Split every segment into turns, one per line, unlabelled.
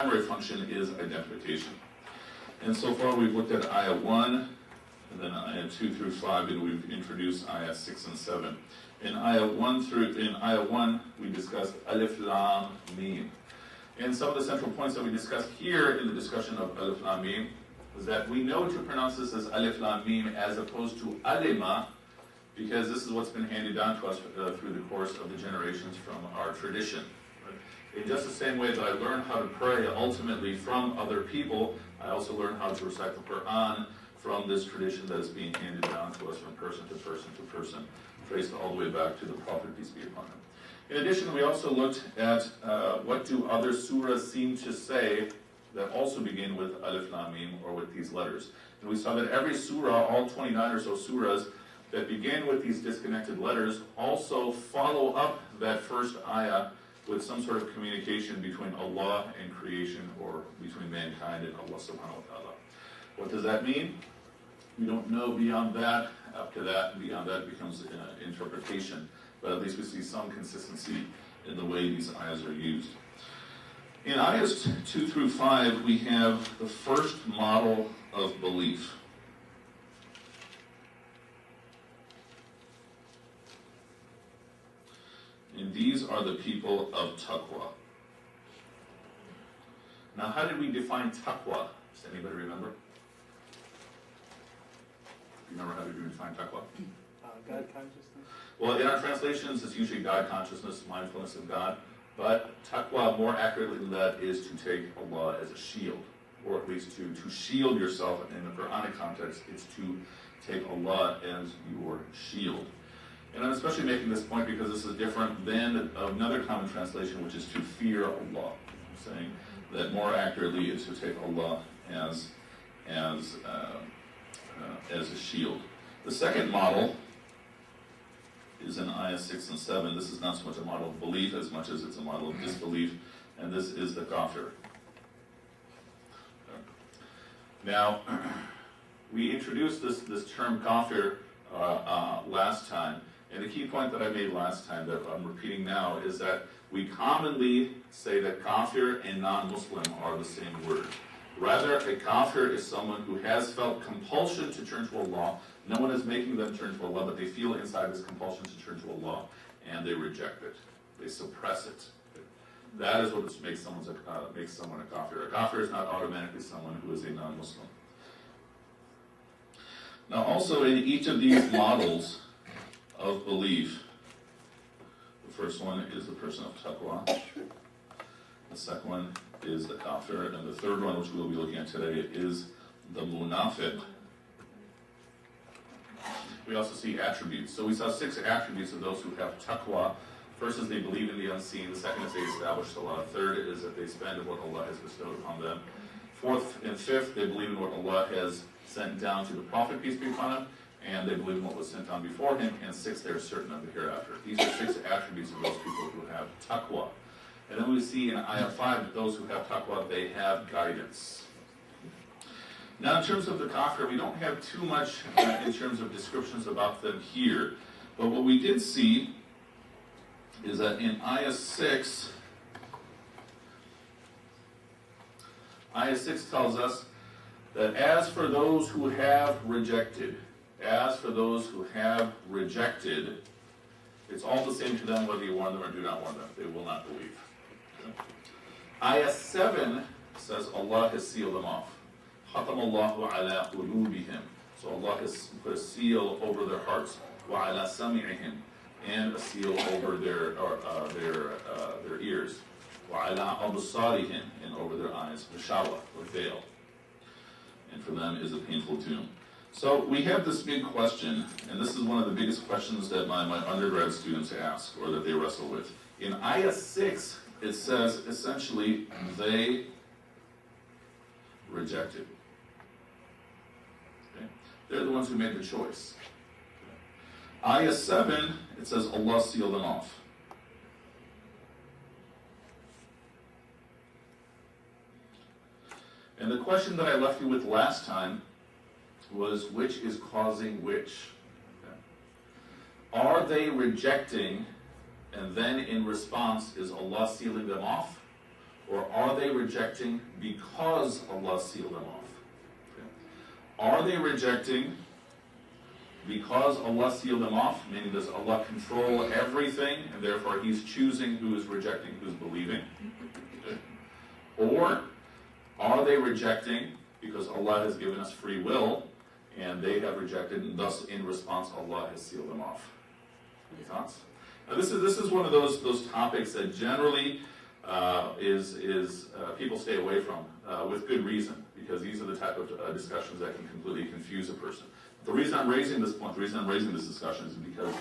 primary function is identification. And so far we've looked at ayah 1, and then ayah 2 through 5, and we've introduced ayah 6 and 7. In ayah 1 we discussed alif lam mim. And some of the central points that we discussed here in the discussion of alif lam mim is that we know to pronounce this as alif lam mim as opposed to alima, because this is what's been handed down to us through the course of the generations from our tradition. In just the same way that I learned how to pray ultimately from other people, I also learned how to recite the Qur'an from this tradition that is being handed down to us from person to person to person, traced all the way back to the Prophet, peace be upon him. In addition, we also looked at what do other surahs seem to say that also begin with alif lam mim, or with these letters. And we saw that every surah, all 29 or so surahs that begin with these disconnected letters, also follow up that first ayah with some sort of communication between Allah and creation, or between mankind and Allah subhanahu wa ta'ala. What does that mean? We don't know beyond that. After that, beyond that becomes interpretation. But at least we see some consistency in the way these ayahs are used. In ayahs 2 through 5, we have the first model of belief. And these are the people of taqwa. Now, how did we define taqwa? Does anybody remember? Remember how did we define taqwa?
God consciousness.
Well, in our translations, it's usually God consciousness, mindfulness of God. But taqwa, more accurately than that, is to take Allah as a shield, or at least to shield yourself. In the Quranic context, it's to take Allah as your shield. And I'm especially making this point because this is different than another common translation, which is to fear Allah. I'm saying that more accurately is to take Allah as a shield. The second model is in ayah 6 and 7. This is not so much a model of belief as much as it's a model of disbelief, and this is the kafir. Now, we introduced this term kafir last time, and the key point that I made last time that I'm repeating now is that we commonly say that kafir and non-Muslim are the same word. Rather, a kafir is someone who has felt compulsion to turn to Allah. No one is making them turn to Allah, but they feel inside this compulsion to turn to Allah, and they reject it. They suppress it. That is what makes someone a kafir. A kafir is not automatically someone who is a non-Muslim. Now, also in each of these models of belief, the first one is the person of taqwa. The second one is the kafir, and the third one, which we'll be looking at today, is the munafiq. We also see attributes. So we saw 6 attributes of those who have taqwa. First is they believe in the unseen. The second is they establish salah. Third is that they spend what Allah has bestowed upon them. Fourth and fifth, they believe in what Allah has sent down to the Prophet, peace be upon him, and they believe in what was sent down before him. And 6, they're certain of the hereafter. These are 6 attributes of those people who have taqwa. And then we see in ayah 5 that those who have taqwa, they have guidance. Now, in terms of the kafir, we don't have too much in terms of descriptions about them here. But what we did see is that in ayah 6 tells us that as for those who have rejected, it's all the same to them whether you warn them or do not warn them. They will not believe. Okay. Ayah 7 says Allah has sealed them off. خَتَمَ اللَّهُ عَلَىٰ قُلُوبِهِمْ. So Allah has put a seal over their hearts. وَعَلَىٰ سَمِعِهِمْ. And a seal over their ears. وَعَلَىٰ أَبْصَارِهِمْ. And over their eyes. Mishawa, or veil. And for them is a painful doom. So we have this big question, and this is one of the biggest questions that my undergrad students ask, or that they wrestle with. In ayah 6, it says, essentially, they rejected. Okay? They're the ones who made the choice. Okay? Ayah 7, it says, Allah sealed them off. And the question that I left you with last time was, which is causing which? Okay. Are they rejecting, and then in response, is Allah sealing them off? Or are they rejecting because Allah sealed them off? Okay. Are they rejecting because Allah sealed them off, meaning does Allah control everything, and therefore He's choosing who is rejecting, who's believing? Okay. Or are they rejecting because Allah has given us free will, and they have rejected, and thus in response Allah has sealed them off? Any thoughts? Now this is one of those topics that generally people stay away from with good reason, because these are the type of discussions that can completely confuse a person. The reason I'm raising this point, the reason I'm raising this discussion is because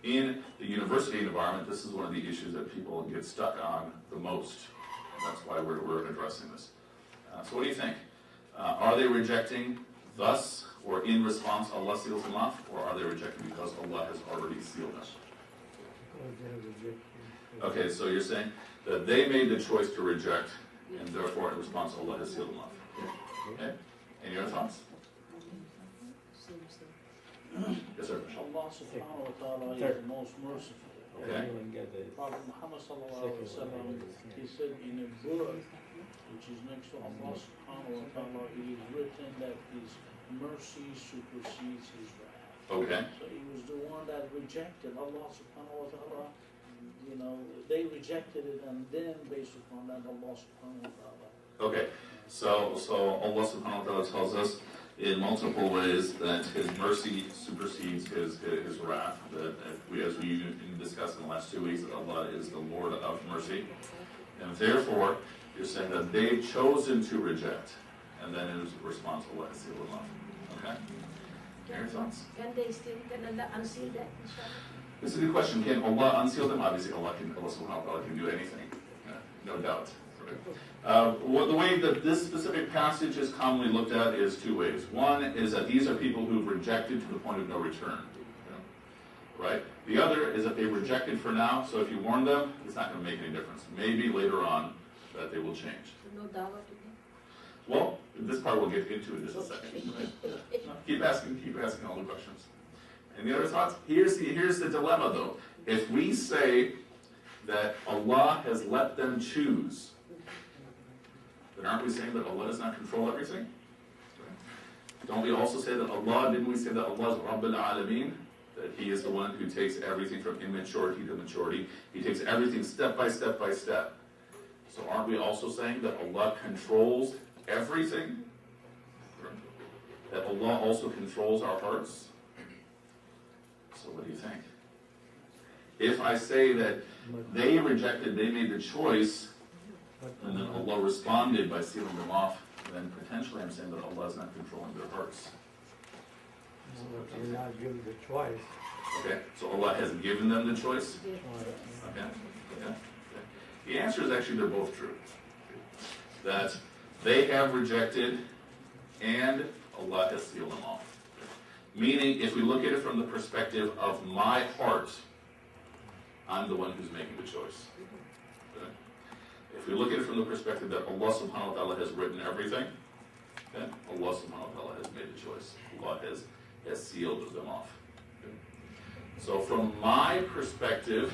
in the university environment, this is one of the issues that people get stuck on the most. And that's why we're addressing this. So what do you think? Are they rejecting thus, or in response Allah seals them off, or are they rejecting because Allah has already sealed them? Okay, so you're saying that they made the choice to reject, and therefore in response Allah has sealed them off. Okay? Any other thoughts? Yes, sir.
Allah subhanahu wa ta'ala is the most merciful.
Okay.
Prophet Muhammad sallallahu alaihi wasallam, he said in a book which is next to Allah subhanahu wa ta'ala, it is written that His mercy supersedes His wrath.
Okay.
So He was the one that rejected Allah subhanahu wa ta'ala. You know, they rejected it, and then based upon that, Allah subhanahu wa ta'ala.
Okay. So Allah subhanahu wa ta'ala tells us in multiple ways that His mercy supersedes His wrath. That as we discussed in the last 2 weeks, that Allah is the Lord of mercy. And therefore, you're saying that they've chosen to reject, and then in response, Allah has sealed them off. Okay? Your thoughts?
Can Allah unseal that?
This is a good question. Can Allah unseal them? Obviously, Allah subhanahu wa ta'ala can do anything. No doubt. The way that this specific passage is commonly looked at is 2 ways. One is that these are people who've rejected to the point of no return. Right? The other is that they rejected for now, so if you warn them, it's not going to make any difference. Maybe later on that they will change.
No dawah to them?
Well, this part we'll get into in just a second. Right? Keep asking all the questions. Any other thoughts? Here's the dilemma, though. If we say that Allah has let them choose, then aren't we saying that Allah does not control everything? Don't we also say that didn't we say that Allah is Rabbul Alameen? That He is the one who takes everything from immaturity to maturity. He takes everything step by step by step. So aren't we also saying that Allah controls everything? That Allah also controls our hearts? So what do you think? If I say that they rejected, they made the choice, and then Allah responded by sealing them off, then potentially I'm saying that Allah is not controlling their hearts.
You're not given the choice.
Okay, so Allah has given them the choice? Okay. The answer is actually they're both true. That they have rejected and Allah has sealed them off. Meaning, if we look at it from the perspective of my heart, I'm the one who's making the choice. Okay? If we look at it from the perspective that Allah subhanahu wa ta'ala has written everything, then Allah subhanahu wa ta'ala has made the choice. Allah has sealed them off. Okay? So from my perspective,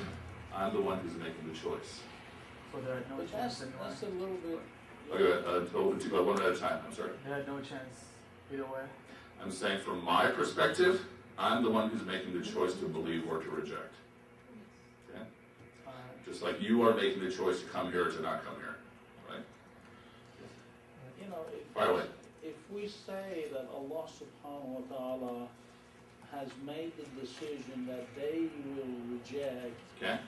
I'm the one who's making the choice.
So there are no
But
chance
that's a little bit.
Okay, one at a time, I'm sorry.
There are no chance either way.
I'm saying from my perspective, I'm the one who's making the choice to believe or to reject. Okay? Just like you are making the choice to come here or to not come here. Right?
You know,
Fire away.
if we say that Allah subhanahu wa ta'ala has made the decision that they will reject,
Okay?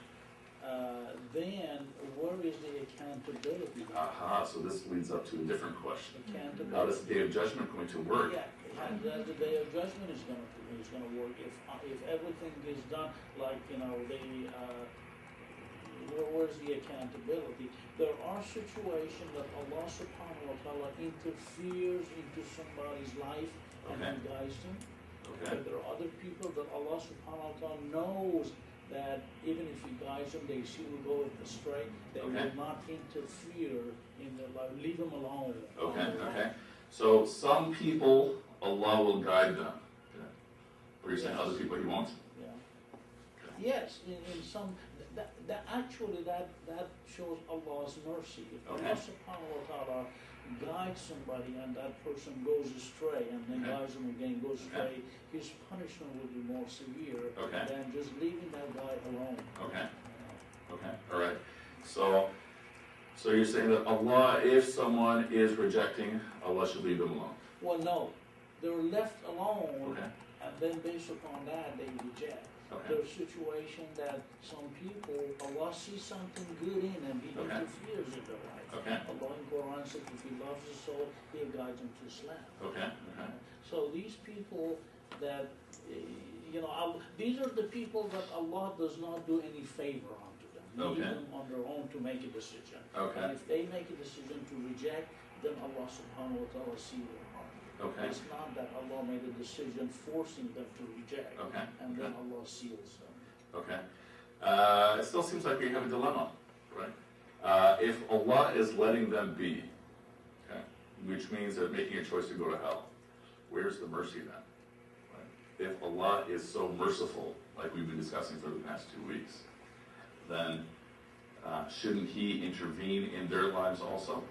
then where is the accountability?
Aha, so this leads up to a different question.
Accountability.
How is the Day of Judgment going to work?
Yeah, and the Day of Judgment is going to work if everything is done like where's the accountability? There are situations that Allah subhanahu wa ta'ala interferes into somebody's life and
Okay.
guides them.
Okay?
But there are other people that Allah subhanahu wa ta'ala knows that even if He guides them, they still will go astray. They
Okay.
will not interfere in their life. Leave them alone.
Okay. So some people, Allah will guide them. Okay. Or you're saying other people He won't?
Yeah. Yes, in some, Actually, that shows Allah's mercy. If
Okay.
Allah subhanahu wa ta'ala guides somebody and that person goes astray and then
Okay.
guides them again, goes astray, his punishment will be more severe
Okay.
than just leaving that guy alone.
Okay. Okay, all right. So you're saying that Allah, if someone is rejecting, Allah should leave them alone.
Well, no, they're left alone,
Okay.
and then based upon that, they reject.
Okay.
There's a situation that some people, Allah sees something good in them, He
Okay.
interferes in their life.
Okay.
Allah in Qur'an says if He loves the soul, He'll guide them to Islam.
Okay. Okay.
So these people that, these are the people that Allah does not do any favor unto them. Leaving
Okay.
them on their own to make a decision.
Okay.
And if they make a decision to reject, then Allah subhanahu wa ta'ala sees their heart.
Okay.
It's not that Allah made a decision forcing them to reject,
Okay.
and then
Okay.
Allah seals them.
Okay. It still seems like we have a dilemma, right? If Allah is letting them be, okay, which means they're making a choice to go to hell, where's the mercy then? Right? If Allah is so merciful, like we've been discussing for the past 2 weeks, then shouldn't He intervene in their lives also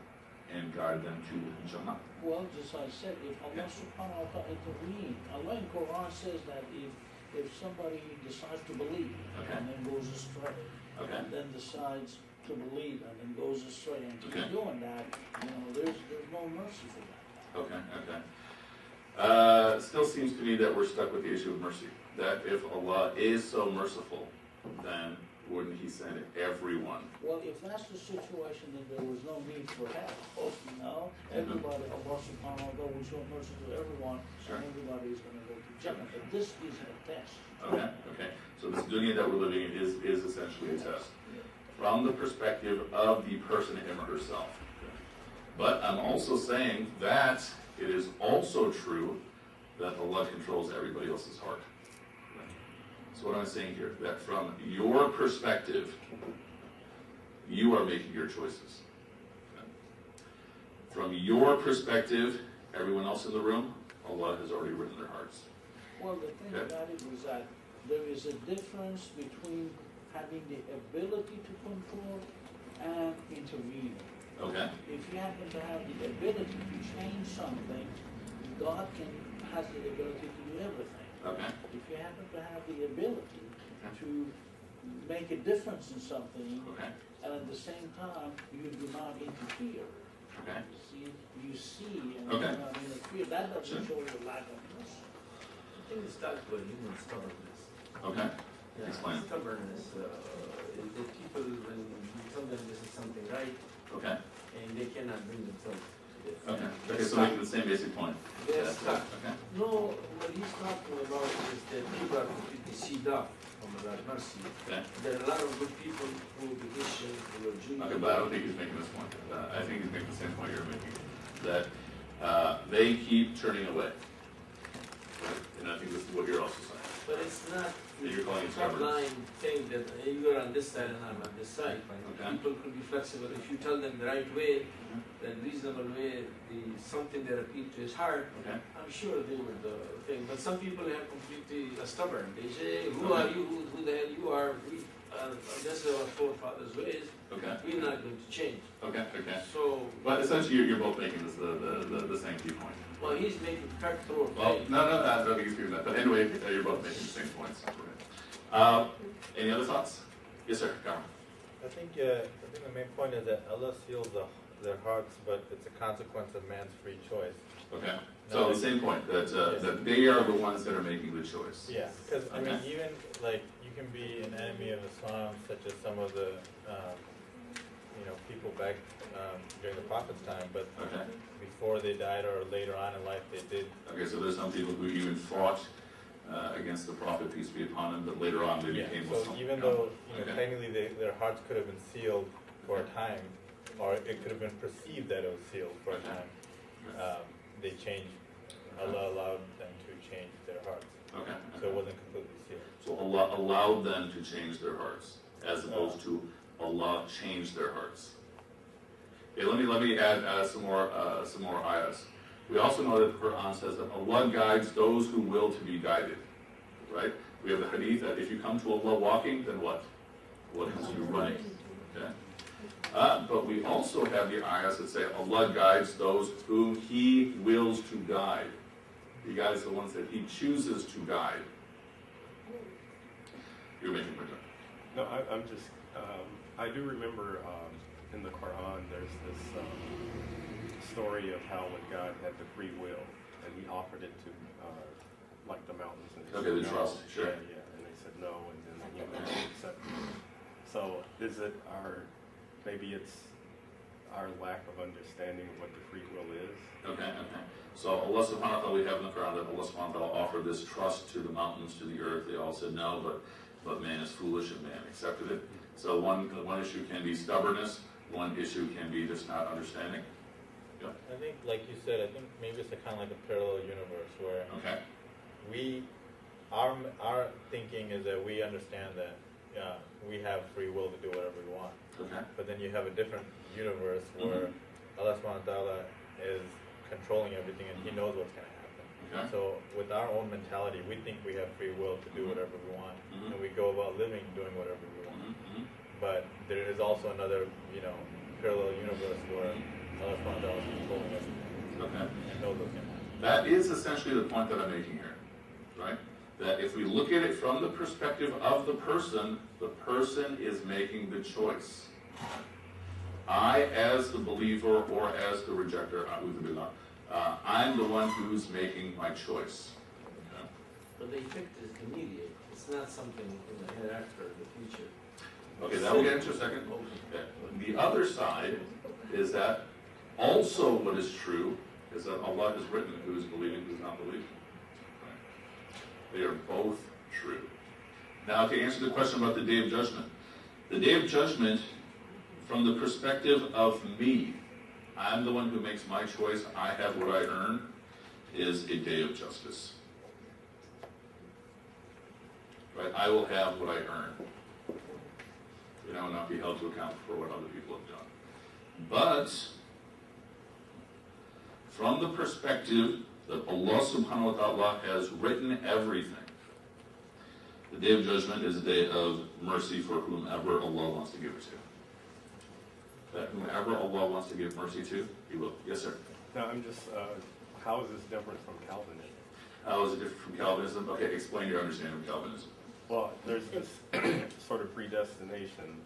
and guide them to Jannah?
Well, just like I said, if Allah subhanahu wa ta'ala intervene, Allah in Quran says that if somebody decides to believe
Okay.
and then goes astray,
Okay.
and then decides to believe and then goes astray and keeps
Okay.
doing that, there's no mercy for that.
Okay, okay. Still seems to me that we're stuck with the issue of mercy. That if Allah is so merciful, then wouldn't He send everyone?
Well, if that's the situation, then there was no need for hell. Everybody, Allah subhanahu wa ta'ala will show mercy to everyone,
Sure.
and everybody is going to go to Jannah. But this is a test.
Okay, okay. So this dunya that we're living in is essentially a test. From the perspective of the person, him or herself. But I'm also saying that it is also true that Allah controls everybody else's heart. So what am I saying here? That from your perspective, you are making your choices. From your perspective, everyone else in the room, Allah has already written their hearts.
Well, the thing
Okay.
about it is that there is a difference between having the ability to control and intervening.
Okay?
If you happen to have the ability to change something, God has the ability to do everything.
Okay?
If you happen to have the ability to make a difference in something,
Okay?
and at the same time, you do not interfere.
Okay?
You see and
Okay.
you do not interfere. That doesn't show your lack of mercy.
I think it starts with human stubbornness.
Okay?
Yeah,
Explain.
stubbornness. The people, when you tell them this is something right,
Okay?
and they cannot bring themselves to this.
Okay.
They're
Okay, so
stuck.
making the same basic point.
They're
Yeah,
stuck.
Okay?
No, what he's talking about is that people are completely sealed off from God's mercy.
Okay?
There are a lot of good people who are Christians, who are Jews.
Okay, but I don't think he's making this point. I think he's making the same point you're making. That they keep turning away. Right? And I think this is what you're also saying.
But it's not
That you're calling it
top
stubbornness.
line thing that you're on this side and I'm on this side.
Okay.
People could be flexible. If you tell them the right way, the reasonable way, something that appeals to his heart,
Okay?
I'm sure they would think. But some people are completely stubborn. They say, who are you? Who the hell you are? This is our forefathers' ways.
Okay?
We're not going to change.
Okay, okay.
So,
But essentially, you're both making this the same key point.
well, he's making cutthroat.
Well, no, I don't think he's doing that. But anyway, you're both making the same points. Any other thoughts? Yes, sir. Carl.
I think the main point is that Allah seals their hearts, but it's a consequence of man's free choice.
Okay. So the same point that they are the ones that are making the choice.
Yeah, because I mean,
Okay.
even like you can be an enemy of Islam, such as some of the people back during the Prophet's time, but
Okay.
before they died or later on in life, they did.
Okay. So there's some people who even fought against the Prophet, peace be upon him, but later on they became
So
Muslim.
even though
Okay.
technically their hearts could have been sealed for a time, or it could have been perceived that it was sealed for a time, they changed. Allah allowed them to change their hearts,
Okay.
so it wasn't completely sealed.
So Allah allowed them to change their hearts, as opposed to Allah changed their hearts. Okay, let me add some more ayahs. We also know that the Qur'an says that Allah guides those who will to be guided. Right? We have the hadith that if you come to Allah walking, then what? what has you right. Okay? But we also have the ayahs that say Allah guides those whom He wills to guide. He guides the ones that He chooses to guide. You're making a point.
No, I'm just, I do remember in the Qur'an there's this story of how when God had the free will and He offered it to like the mountains. And they
Okay, the
said
trust,
no.
sure.
Yeah, and they said no, and then the humans accepted it. So is it maybe it's our lack of understanding of what the free will is?
Okay. So Allah subhanahu wa ta'ala, we have in the Quran that Allah subhanahu wa ta'ala offered this trust to the mountains, to the earth. They all said no, but man is foolish and man accepted it. So one issue can be stubbornness, one issue can be just not understanding. Yeah.
I think, like you said, I think maybe it's a kind of like a parallel universe where our thinking is that we understand that we have free will to do whatever we want.
Okay.
But then you have a different universe where Allah subhanahu wa ta'ala is controlling everything and He knows what's going to happen.
Okay.
So with our own mentality, we think we have free will to do whatever we want. And we go about living doing whatever we want. But there is also another, parallel universe where Allah subhanahu wa ta'ala is controlling everything.
Okay.
And knows what's going to happen.
That is essentially the point that I'm making here, right? That if we look at it from the perspective of the person is making the choice. I, as the believer or as the rejecter, I'm the one who's making my choice. Okay?
But the effect is immediate. It's not something in the hereafter, the future.
Okay, that will get into a second. Okay. The other side is that also what is true is that Allah has written who is believing, who is not believing. Right? They are both true. Now, to answer the question about the Day of Judgment. The Day of Judgment, from the perspective of me, I'm the one who makes my choice, I have what I earn, is a day of justice. Right? I will have what I earn. And I will not be held to account for what other people have done. But, from the perspective that Allah subhanahu wa ta'ala has written everything, the Day of Judgment is a day of mercy for whomever Allah wants to give it to. That whomever Allah wants to give mercy to, He will. Yes, sir?
No, I'm just, how is this different from Calvinism?
How is it different from Calvinism? Okay, explain your understanding of Calvinism.
Well, there's this sort of predestination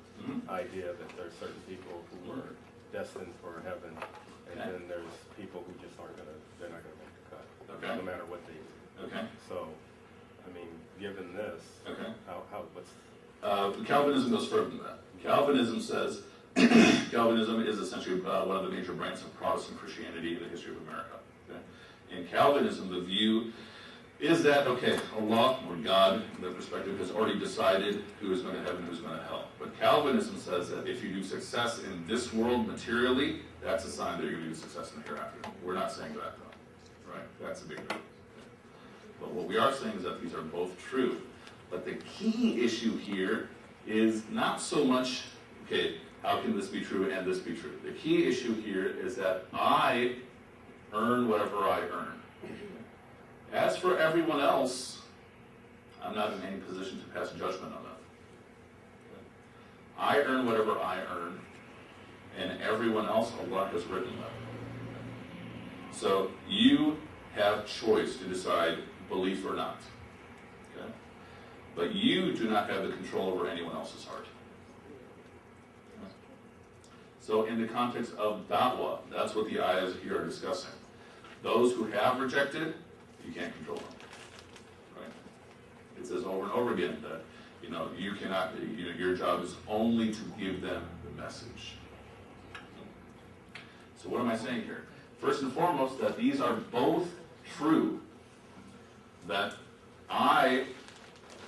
idea that there are certain people who are destined for heaven, and then there's people who just they're not going to make the cut, no matter what they do. Okay. So, I mean, given this, what's...
Calvinism goes further than that. Calvinism says, Calvinism is essentially one of the major branches of Protestant Christianity in the history of America. Okay? In Calvinism, the view is that, Allah, or God, in their perspective, has already decided who is going to heaven and who is going to hell. But Calvinism says that if you do success in this world materially, that's a sign that you're going to do success in the hereafter. We're not saying that, though. Right? That's a big no. But what we are saying is that these are both true. But the key issue here is not so much, how can this be true and this be true? The key issue here is that I earn whatever I earn. As for everyone else, I'm not in any position to pass judgment on them. I earn whatever I earn, and everyone else, Allah has written that. So you have choice to decide belief or not. Okay? But you do not have the control over anyone else's heart. Okay? So in the context of da'wah, that's what the ayahs here are discussing. Those who have rejected, you can't control them. Right? It says over and over again that you cannot. Your job is only to give them the message. So what am I saying here? First and foremost, that these are both true. That I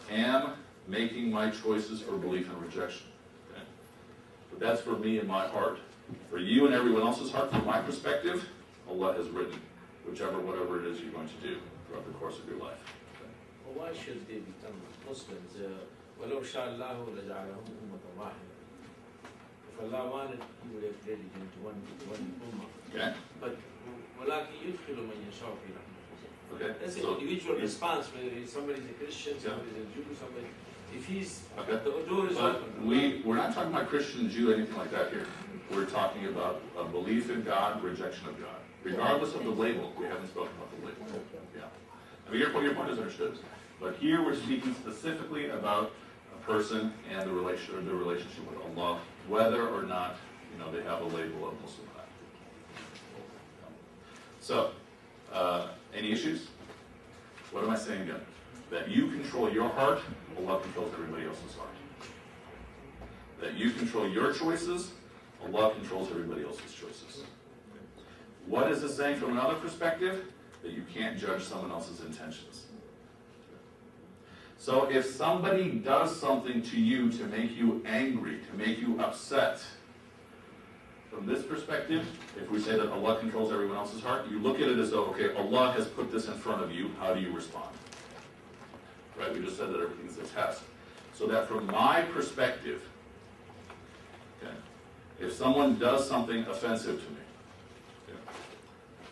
am making my choices for belief and rejection. Okay? But that's for me and my heart. For you and everyone else's heart, from my perspective, Allah has written whatever it is you're going to do throughout the course of your life. Okay?
Well, why should they become Muslims? وَلَوْ شَاءَ اللَّهُ لَجَعَلَهُمْ أُمَّةً وَاحِدَةً. If Allah wanted, He would have created them into one ummah.
Okay?
But وَلَكِنْ يُدْخِلُ مَنْ يَشَاءُ فِي رَحْمَتِهِ.
Okay.
That's an
So,
individual response, whether somebody's a Christian, somebody's a Jew, somebody. If he's,
Okay.
the door is
But
open.
we're not talking about Christian, Jew, anything like that here. We're talking about a belief in God, rejection of God. Regardless of the label, we haven't spoken about the label. Yeah. I mean, your point is understood. But here we're speaking specifically about a person and the relationship with Allah, whether or not, they have a label of Muslim. So, any issues? What am I saying again? That you control your heart, Allah controls everybody else's heart. That you control your choices, Allah controls everybody else's choices. What is this saying from another perspective? That you can't judge someone else's intentions. So if somebody does something to you to make you angry, to make you upset, from this perspective, if we say that Allah controls everyone else's heart, you look at it as though, okay, Allah has put this in front of you, how do you respond? Right, we just said that everything's a test. So that from my perspective, okay, if someone does something offensive to me, okay,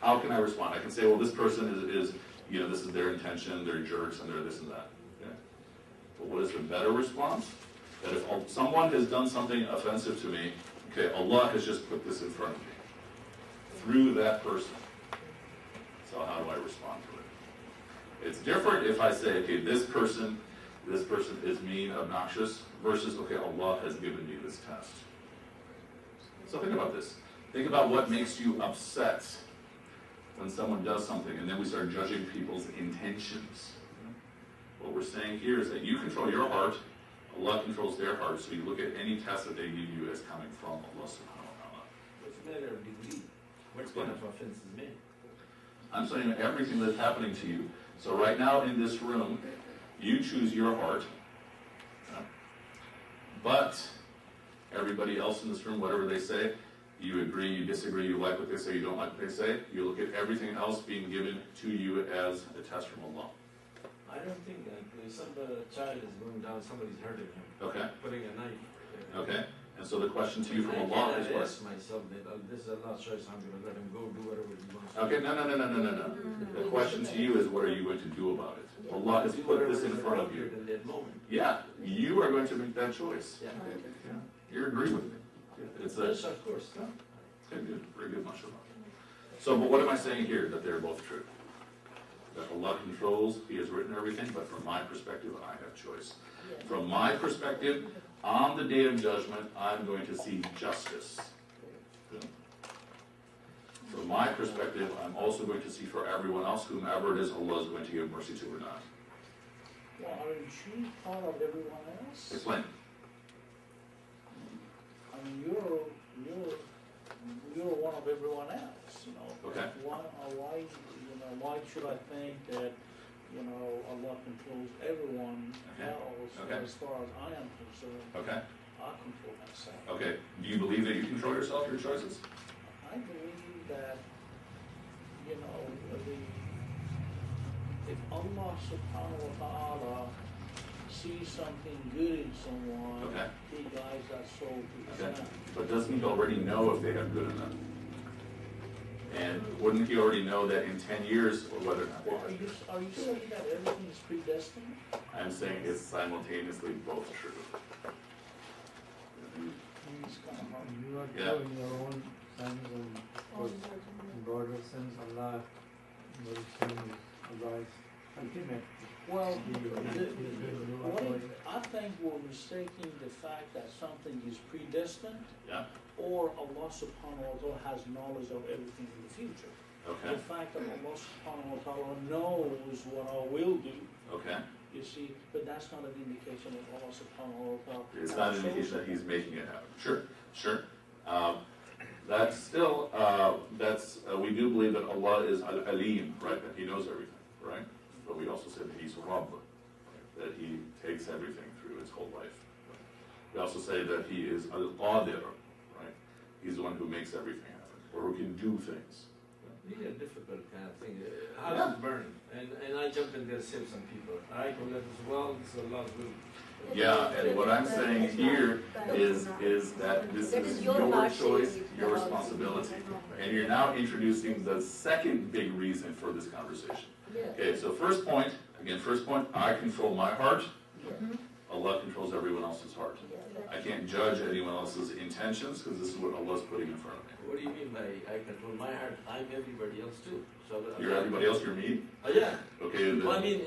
how can I respond? I can say, well, this person is this is their intention, they're jerks, and they're this and that. Okay? But what is the better response? That if someone has done something offensive to me, okay, Allah has just put this in front of me through that person. So how do I respond to it? It's different if I say, okay, this person is mean, obnoxious, versus, okay, Allah has given me this test. So think about this. Think about what makes you upset when someone does something, and then we start judging people's intentions. What we're saying here is that you control your heart, Allah controls their heart, so you look at any test that they give you as coming from Allah subhanahu wa ta'ala.
What's the matter of degree? What kind of offense is made?
I'm saying everything that's happening to you. So right now in this room, you choose your heart. But everybody else in this room, whatever they say, you agree, you disagree, you like what they say, you don't like what they say, you look at everything else being given to you as a test from Allah.
I don't think that if some child is going down, somebody's hurting him.
Okay.
Putting a knife.
Okay. And so the question to you from Allah is
I
what?
ask myself that this is Allah's choice, I'm going to let him go do whatever he wants.
Okay, no. The question to you is, what are you going to do about it? Allah has put this in front of you.
In that moment.
Yeah, you are going to make that choice.
Yeah.
You agree with me. It's a
Yes, of course.
good, very good, mashallah. So, but what am I saying here? That they're both true. That Allah controls, He has written everything, but from my perspective, I have choice. From my perspective, on the day of judgment, I'm going to see justice. From my perspective, I'm also going to see for everyone else, whomever it is, Allah is going to give mercy to or not.
Well, aren't you part of everyone else?
Explain.
I mean, you're one of everyone else,
Okay.
Why should I think that, Allah controls everyone else
Okay.
as far as I am concerned?
Okay.
I control myself.
Okay. Do you believe that you control yourself, your choices?
I believe that, if Allah subhanahu wa ta'ala sees something good in someone,
Okay.
He guides that soul to
Okay.
Islam.
But doesn't He already know if they have good or not? And wouldn't He already know that in 10 years, or whether or not they
Well,
have good?
are you saying that everything is predestined?
I'm saying it's simultaneously both true.
It's kind of hard.
You are
Yeah.
true in your own sons and daughters, sons, Allah, your son is Allah's ultimate.
Well,
What
I think we're mistaking the fact that something is predestined
Yeah?
or Allah subhanahu wa ta'ala has knowledge of everything in the future.
Okay.
The fact that Allah subhanahu wa ta'ala knows what I will do,
Okay.
you see, but that's not an indication of Allah subhanahu wa ta'ala.
It's not an indication that He's making it happen. Sure. That's still, we do believe that Allah is Al-Alim, right? That He knows everything, right? But we also say that He's Rabb, that He takes everything through His whole life. We also say that He is Al-Qadir, right? He's the one who makes everything happen, or who can do things.
Really a difficult kind of thing. House is burning, and I jumped in there to save some people. I told them, well, this is Allah's will.
Yeah, and what I'm saying here is that this is your choice, your responsibility. And you're now introducing the second big reason for this conversation. Okay, so first point, I control my heart. Allah controls everyone else's heart. I can't judge anyone else's intentions because this is what Allah's putting in front of me.
What do you mean by I control my heart? I'm everybody else too. So
You're everybody else, you're me?
Oh yeah.
Okay, then.
Well, I mean,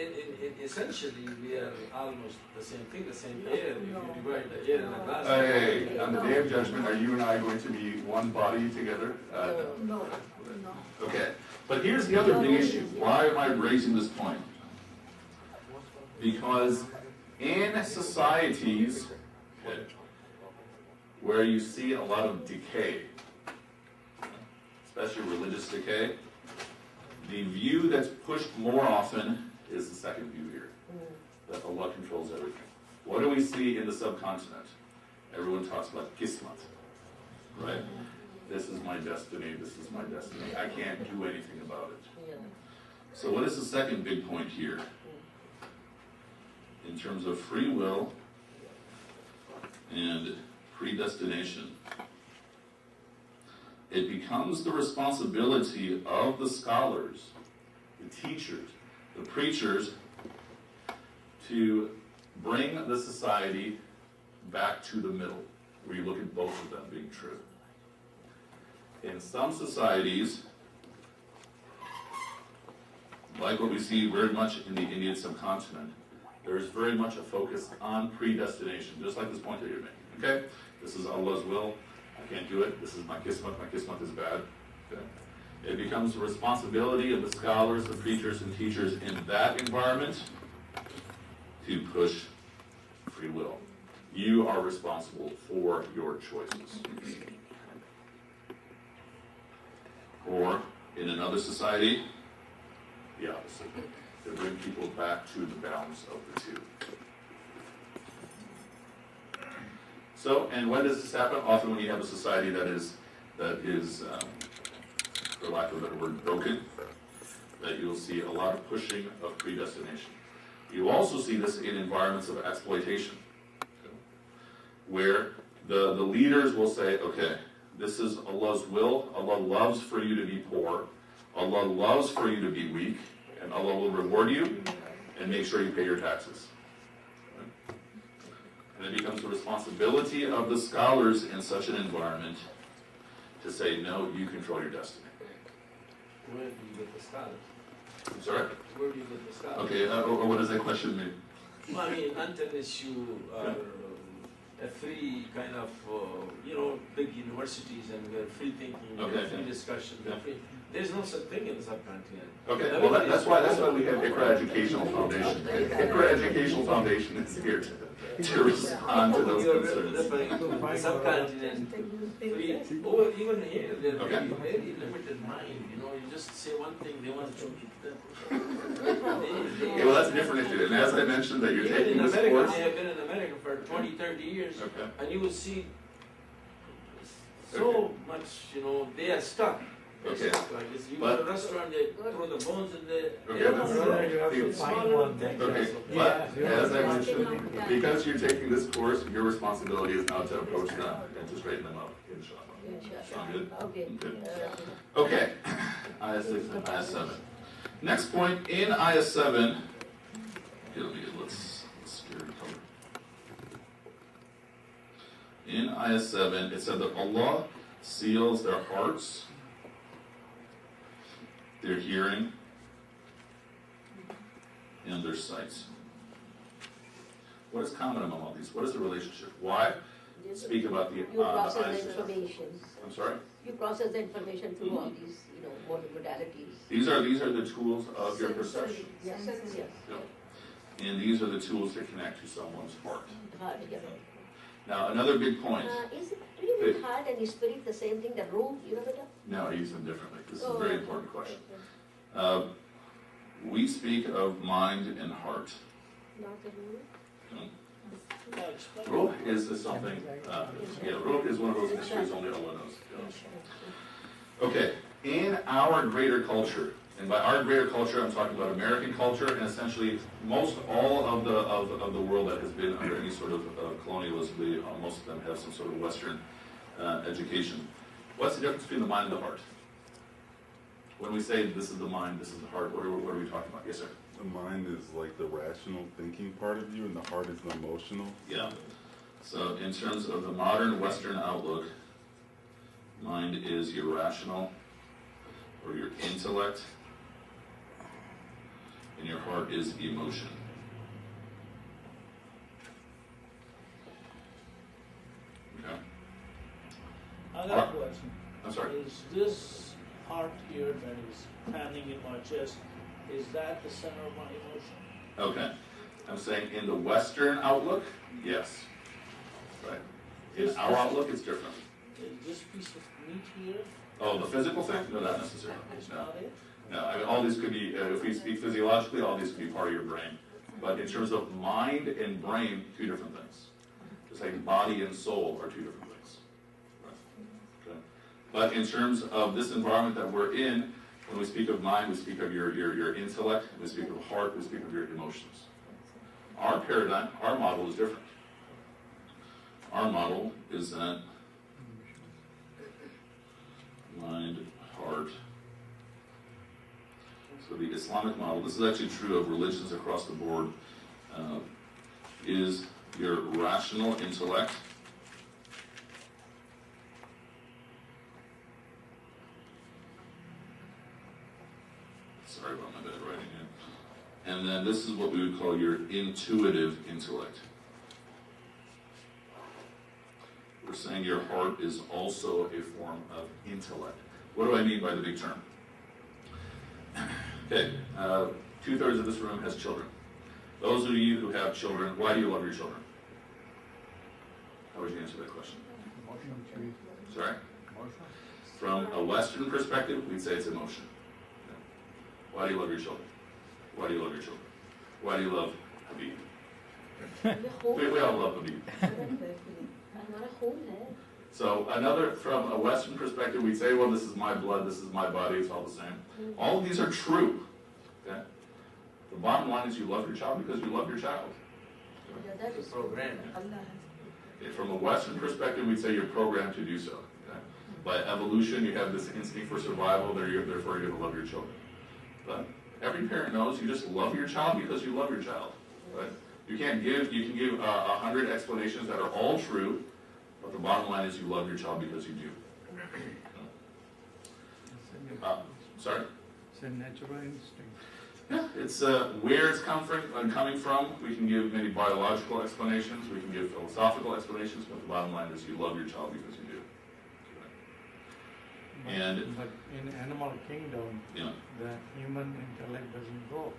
essentially, we are almost the same thing, the same air. If you divide the air and the glass.
Hey, on the day of judgment, are you and I going to be one body together?
No, no.
Okay, but here's the other big issue. Why am I raising this point? Because in societies where you see a lot of decay, especially religious decay, the view that's pushed more often is the second view here, that Allah controls everything. What do we see in the subcontinent? Everyone talks about Qismat, right? This is my destiny, this is my destiny. I can't do anything about it. So what is the second big point here? In terms of free will and predestination, it becomes the responsibility of the scholars, the teachers, the preachers, to bring the society back to the middle, where you look at both of them being true. In some societies, like what we see very much in the Indian subcontinent, there is very much a focus on predestination, just like this point that you're making. Okay? This is Allah's will. I can't do it. This is my Qismat. My Qismat is bad. Okay? It becomes the responsibility of the scholars, the preachers, and teachers in that environment to push free will. You are responsible for your choices. Or, in another society, the opposite. To bring people back to the balance of the two. So, and when does this happen? Often when you have a society that is, for lack of a better word, broken, that you'll see a lot of pushing of predestination. You also see this in environments of exploitation, where the leaders will say, okay, this is Allah's will. Allah loves for you to be poor. Allah loves for you to be weak. And Allah will reward you and make sure you pay your taxes. Right? And it becomes the responsibility of the scholars in such an environment to say, no, you control your destiny.
Where do you get the scholars?
I'm sorry?
Where do you get the scholars?
Okay, or what does that question mean?
Well, I mean, unless you are a free kind of, big universities and where free thinking, free discussion, there's no such thing in the subcontinent.
Okay, well that's why we have IQRA Educational Foundation. IQRA Educational Foundation is here to respond to those concerns.
The subcontinent, or even here, they're very, very limited mind. You just say one thing, they want to keep
Okay, well that's a different issue. And as I mentioned that you're taking this course.
They have been in America for 20, 30 years, and you will see much, they are stuck.
Okay.
Like this. You go to a restaurant, they throw the bones in the
You have to find one thing.
Okay, but as I mentioned, because you're taking this course, your responsibility is now to approach them and to straighten them up. Inshallah. Sound good?
Okay.
Good. Okay. Ayah 6 and Ayah 7. Next point in Ayah 7. Okay, let me get let's scary color. In Ayah 7, it said that Allah seals their hearts, their hearing, and their sight. What is common among all these? What is the relationship? Why speak about the
You process
eyes?
the information.
I'm sorry?
You process the information through all these, modalities.
These are the tools of your perception.
Yes, yes.
Yep. And these are the tools that connect to someone's heart.
Heart, yeah.
Now, another big point.
Is it really heart and spirit the same thing, the root, beta?
No, I use them differently. This is a very important question. We speak of mind and heart.
Not the root?
Ruh is something, ruh is one of those mysteries only Allah knows. Okay, in our greater culture, and by our greater culture I'm talking about American culture and essentially most all of the world that has been under any sort of colonialism, most of them have some sort of Western education. What's the difference between the mind and the heart? When we say this is the mind, this is the heart, what are we talking about? Yes, sir?
The mind is like the rational thinking part of you, and the heart is the emotional.
Yeah. So in terms of the modern Western outlook, mind is your rational or your intellect, and your heart is emotion. Okay.
I got a question.
I'm sorry.
Is this part here that is panning in my chest, is that the center of my emotion?
Okay. I'm saying in the Western outlook, yes. Right. In our outlook, it's different.
Is this piece of meat here?
Oh, the physical thing? No, not necessarily.
It's
No.
not it?
No, I mean, all these could be, if we speak physiologically, all these could be part of your brain. But in terms of mind and brain, two different things. Just like body and soul are two different things. Right. Okay. But in terms of this environment that we're in, when we speak of mind, we speak of your intellect, we speak of heart, we speak of your emotions. Our paradigm, our model is different. Our model is that mind, heart. So the Islamic model, this is actually true of religions across the board, is your rational intellect, sorry about my bad writing here, and then this is what we would call your intuitive intellect. We're saying your heart is also a form of intellect. What do I mean by the big term? Okay, 2/3 of this room has children. Those of you who have children, why do you love your children? How would you answer that question? Sorry? From a Western perspective, we'd say it's emotion. Why do you love your children? Why do you love your children? Why do you love Habib? We all love Habib. So another, from a Western perspective, we'd say, well, this is my blood, this is my body, it's all the same. All of these are true. Okay? The bottom line is you love your child because you love your child.
It's a program.
Okay, from a Western perspective, we'd say you're programmed to do so. Okay? By evolution, you have this instinct for survival, therefore you're going to love your children. But every parent knows you just love your child because you love your child. Right? You can give 100 explanations that are all true, but the bottom line is you love your child because you do. Sorry?
It's a natural instinct.
Yeah, it's where it's coming from. We can give many biological explanations. We can give philosophical explanations, but the bottom line is you love your child because you do.
But in animal kingdom,
Yeah.
the human intellect doesn't go.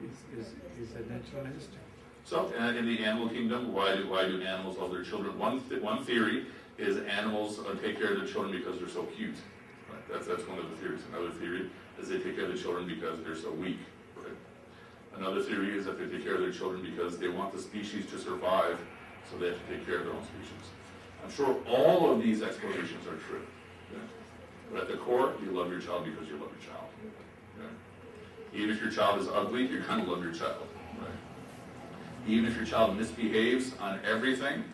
It's a natural instinct.
So, in the animal kingdom, why do animals love their children? One theory is animals take care of their children because they're so cute. Right? That's one of the theories. Another theory is they take care of the children because they're so weak. Right? Another theory is that they take care of their children because they want the species to survive, so they have to take care of their own species. I'm sure all of these explanations are true. Okay? But at the core, you love your child because you love your child. Okay? Even if your child is ugly, you're going to love your child. Right? Even if your child misbehaves on everything,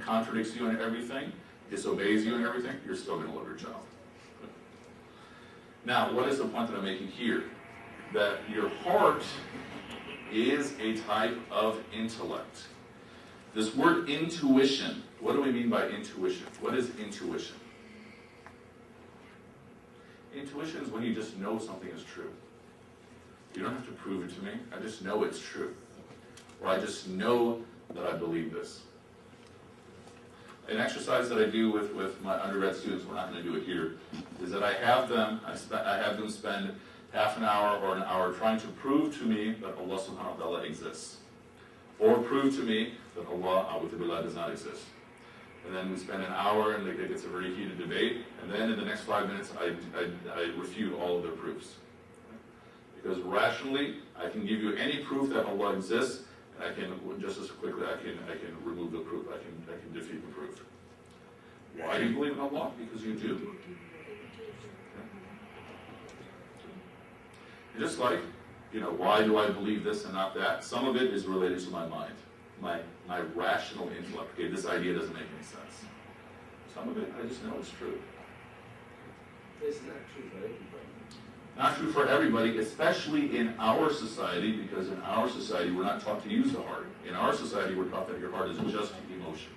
contradicts you on everything, disobeys you on everything, you're still going to love your child. Okay? Now, what is the point that I'm making here? That your heart is a type of intellect. This word intuition, what do we mean by intuition? What is intuition? Intuition is when you just know something is true. You don't have to prove it to me. I just know it's true. Or I just know that I believe this. An exercise that I do with my undergrad students, we're not going to do it here, is that I have them spend half an hour or an hour trying to prove to me that Allah subhanahu wa ta'ala exists. Or prove to me that Allah does not exist. And then we spend an hour and it gets a very heated debate, and then in the next 5 minutes I refute all of their proofs. Because rationally, I can give you any proof that Allah exists, and I can, just as quickly, I can remove the proof, I can defeat the proof. Why do you believe in Allah? Because you do. And just like, why do I believe this and not that? Some of it is related to my mind, my rational intellect. Okay, this idea doesn't make any sense. Some of it, I just know it's true.
It's not true for everybody.
Not true for everybody, especially in our society, because in our society we're not taught to use the heart. In our society we're taught that your heart is just emotion.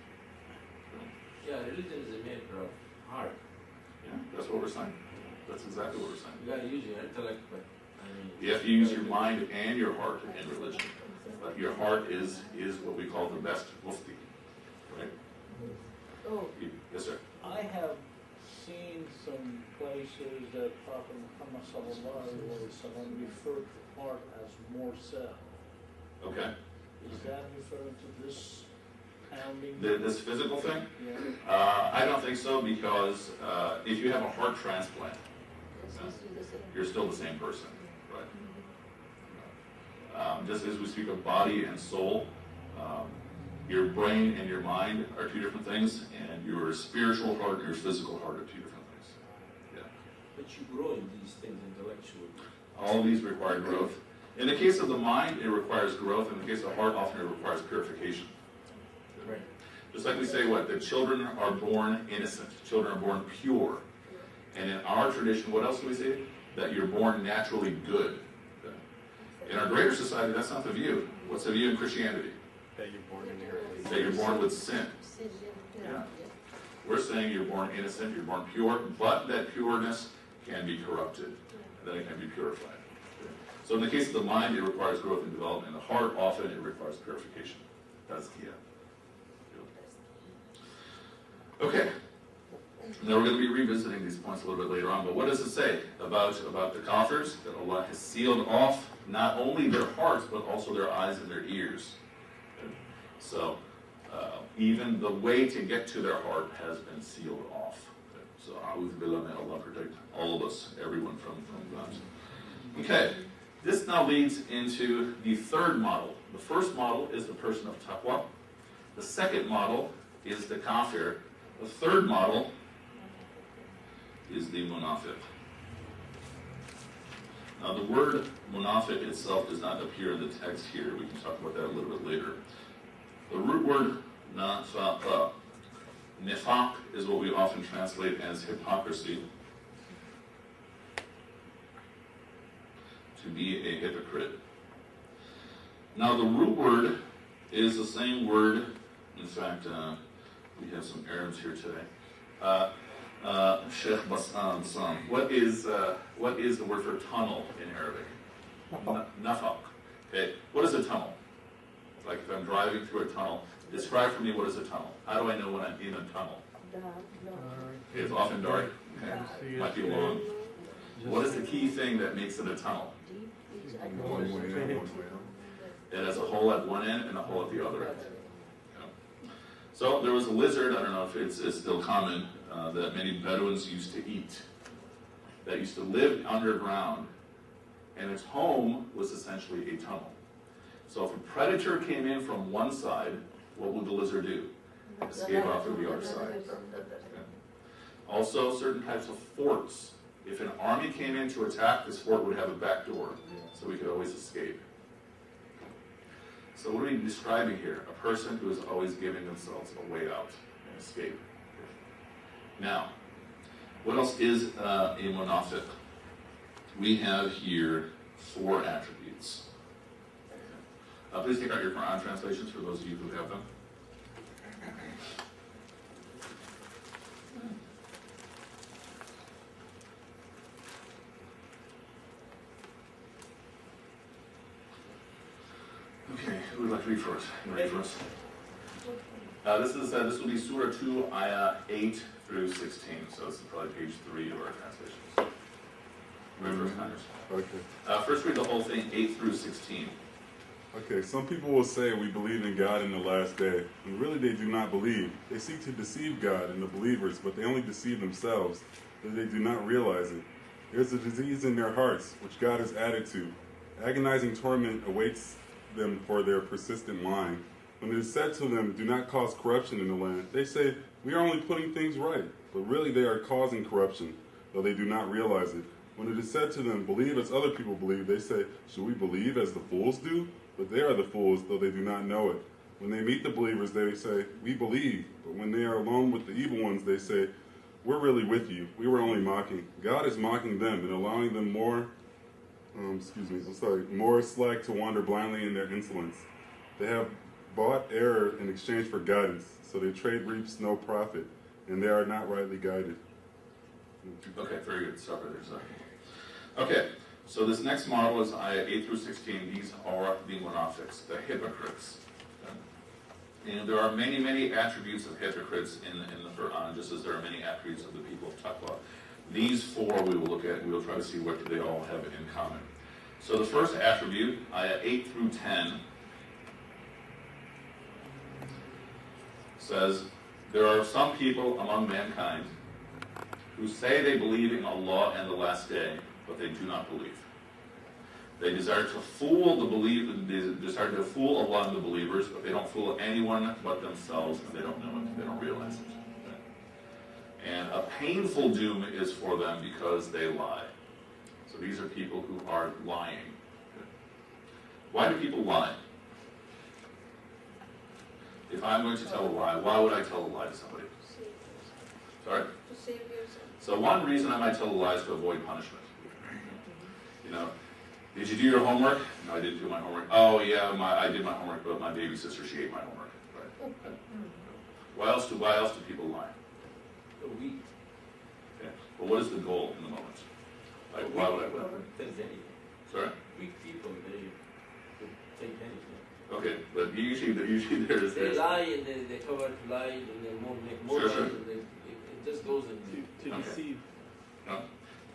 Yeah, religion is a matter of heart.
Yeah, that's what we're saying. That's exactly what we're saying.
You gotta use your intellect, but I mean.
You have to use your mind and your heart in religion. But your heart is what we call the best mufti. Right?
Oh,
Yes, sir.
I have seen some places that Prophet Muhammad sallallahu alaihi wasallam referred to heart as morsel.
Okay.
Is that referring to this pounding?
This physical thing?
Yeah.
I don't think so, because if you have a heart transplant, you're still the same person, right? Just as we speak of body and soul, your brain and your mind are two different things, and your spiritual heart and your physical heart are two different things. Yeah.
But you grow in these things intellectually.
All of these require growth. In the case of the mind, it requires growth. In the case of the heart, often it requires purification.
Right.
Just like we say, what? That children are born innocent. Children are born pure. And in our tradition, what else do we say? That you're born naturally good. In our greater society, that's not the view. What's the view in Christianity?
That you're born inherently.
That you're born with sin. Yeah. We're saying you're born innocent, you're born pure, but that pureness can be corrupted, and then it can be purified. So in the case of the mind, it requires growth and development. In the heart, often it requires purification. That's key. Okay. Now we're going to be revisiting these points a little bit later on, but what does it say about the kafirs? That Allah has sealed off not only their hearts, but also their eyes and their ears. So even the way to get to their heart has been sealed off. So a'udhu billah, may Allah protect all of us, everyone from that. Okay, this now leads into the third model. The first model is the person of taqwa. The second model is the kafir. The third model is the munafiq. Now the word munafiq itself does not appear in the text here. We can talk about that a little bit later. The root word nafaqa, nifaq, is what we often translate as hypocrisy. To be a hypocrite. Now the root word is the same word. In fact, we have some Arabs here today. Sheikh Bassam, what is the word for tunnel in Arabic? Nafaq. Okay, what is a tunnel? Like if I'm driving through a tunnel, describe for me what is a tunnel. How do I know when I'm in a tunnel? It's often dark. Okay. Might be long. What is the key thing that makes it a tunnel? It has a hole at one end and a hole at the other end. So there was a lizard, I don't know if it's still common, that many Bedouins used to eat, that used to live underground, and its home was essentially a tunnel. So if a predator came in from one side, what would the lizard do? Escape off to the other side. Okay. Also, certain types of forts. If an army came in to attack, this fort would have a back door, so we could always escape. So what are we describing here? A person who is always giving themselves a way out and escape. Now, what else is a munafiq? We have here 4 attributes. Please take out your Qur'an translations for those of you who have them. Okay, who would like to read first? You ready first? This will be Surah 2, Ayah 8 through 16. So this is probably page 3 of our translations. Read first, Congress.
Okay.
First read the whole thing, 8 through 16.
Okay, some people will say we believe in God in the last day, and really they do not believe. They seek to deceive God and the believers, but they only deceive themselves, that they do not realize it. There's a disease in their hearts, which God has added to. Agonizing torment awaits them for their persistent lying. When it is said to them, do not cause corruption in the land, they say, we are only putting things right, but really they are causing corruption, though they do not realize it. When it is said to them, believe as other people believe, they say, should we believe as the fools do? But they are the fools, though they do not know it. When they meet the believers, they say, we believe. But when they are alone with the evil ones, they say, we're really with you. We were only mocking. God is mocking them and allowing them more slack to wander blindly in their insolence. They have bought error in exchange for guidance, so their trade reaps no profit, and they are not rightly guided.
Okay, very good. Stop right there, sorry. Okay, so this next model is ayah 8 through 16. These are the monafiqs, the hypocrites. Okay? And there are many, many attributes of hypocrites in the Qur'an, just as there are many attributes of the people of taqwa. These four we will look at, and we'll try to see what they all have in common. So the first attribute, ayah 8 through 10, says, there are some people among mankind who say they believe in Allah and the last day, but they do not believe. They desire to fool Allah and the believers, but they don't fool anyone but themselves, and they don't know it. They don't realize it. Okay? And a painful doom is for them because they lie. So these are people who are lying. Okay? Why do people lie? If I'm going to tell a lie, why would I tell a lie to somebody? Sorry?
To save yourself.
So one reason I might tell a lie is to avoid punishment. You know, did you do your homework? No, I didn't do my homework. Oh yeah, I did my homework, but my baby sister, she ate my homework. Right? Okay. Why else do people lie?
The weak.
Okay. Well, what is the goal in the moment? Like, why would I lie?
Think anything.
Sorry?
Weak people, they could think anything.
Okay, but usually there's
They lie and they cover to lie and they won't make more
Sure,
lies
sure.
and it just goes into
To
Okay.
deceive.
No.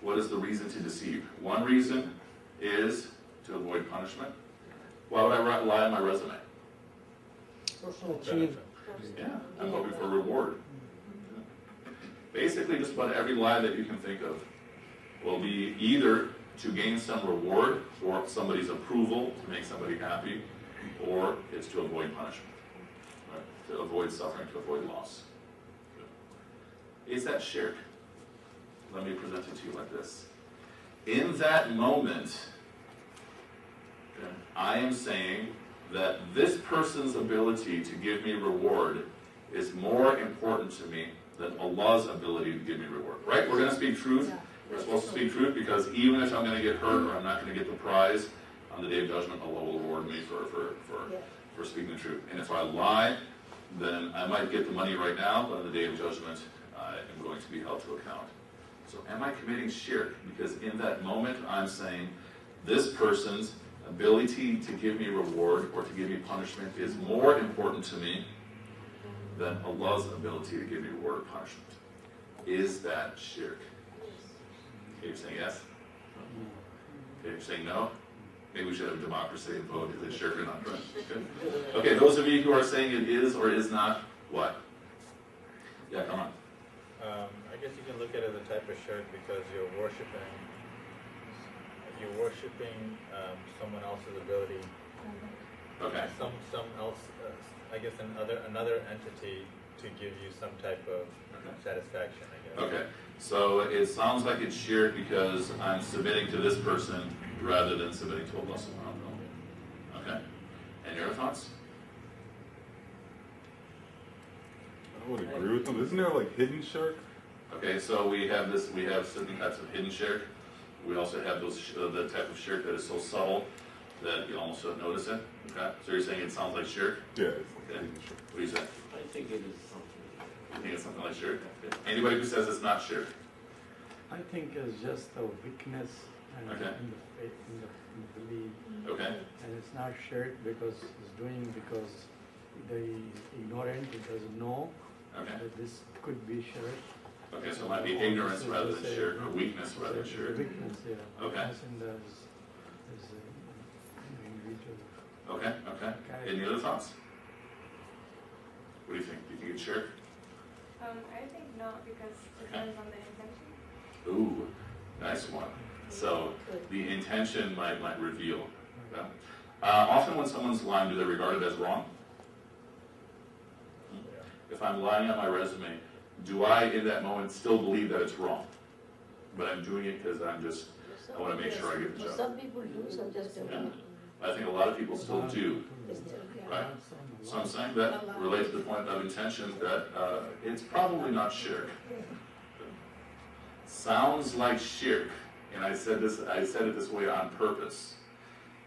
What is the reason to deceive? One reason is to avoid punishment. Why would I lie on my resume?
Achieve.
Yeah, I'm hoping for reward. Basically, just about every lie that you can think of will be either to gain some reward or somebody's approval, to make somebody happy, or it's to avoid punishment, right? To avoid suffering, to avoid loss. Is that shirk? Let me present it to you like this. In that moment, okay, I am saying that this person's ability to give me reward is more important to me than Allah's ability to give me reward. Right? We're going to speak truth. We're supposed to speak truth because even if I'm going to get hurt or I'm not going to get the prize, on the day of judgment, Allah will reward me for speaking the truth. And if I lie, then I might get the money right now, but on the day of judgment, I am going to be held to account. So am I committing shirk? Because in that moment, I'm saying this person's ability to give me reward or to give me punishment is more important to me than Allah's ability to give me reward or punishment. Is that shirk? Okay, you're saying yes? Okay, you're saying no? Maybe we should have democracy and vote. Is it shirk or not? Right? Okay, those of you who are saying it is or is not, what? Yeah, come on.
I guess you can look at it as a type of shirk because you're worshiping someone else's ability.
Okay.
Some else, I guess another entity to give you some type of satisfaction, I guess.
Okay, so it sounds like it's shirk because I'm submitting to this person rather than submitting to Allah subhanahu wa ta'ala. Okay, and your thoughts?
I would agree with them. Isn't there like hidden shirk?
Okay, so we have certain types of hidden shirk. We also have the type of shirk that is so subtle that you almost don't notice it. Okay, so you're saying it sounds like shirk?
Yeah, it's like
Okay.
hidden shirk.
What do you say?
I think it is something.
You think it's something like shirk? Okay. Anybody who says it's not shirk?
I think it's just a weakness and
Okay.
in the faith, in the belief.
Okay.
And it's not shared because it's doing because they ignorant, it doesn't know
Okay.
that this could be shared.
Okay, so it might be ignorance rather than shirk, or weakness rather than shirk.
Weakness, yeah.
Okay.
Weakness in the is individual.
Okay, okay. Any other thoughts? What do you think? Do you think it's shirk?
I think not because it
Okay.
depends on the intention.
Ooh, nice one. So the intention might reveal. Okay. Often when someone's lying, do they regard it as wrong? If I'm lying on my resume, do I in that moment still believe that it's wrong? But I'm doing it because I want to make sure I get the job.
Some people do, some just don't.
Yeah. I think a lot of people still do. Right. So I'm saying that relates to the point of intention that it's probably not shirk. sounds like shirk, and I said it this way on purpose.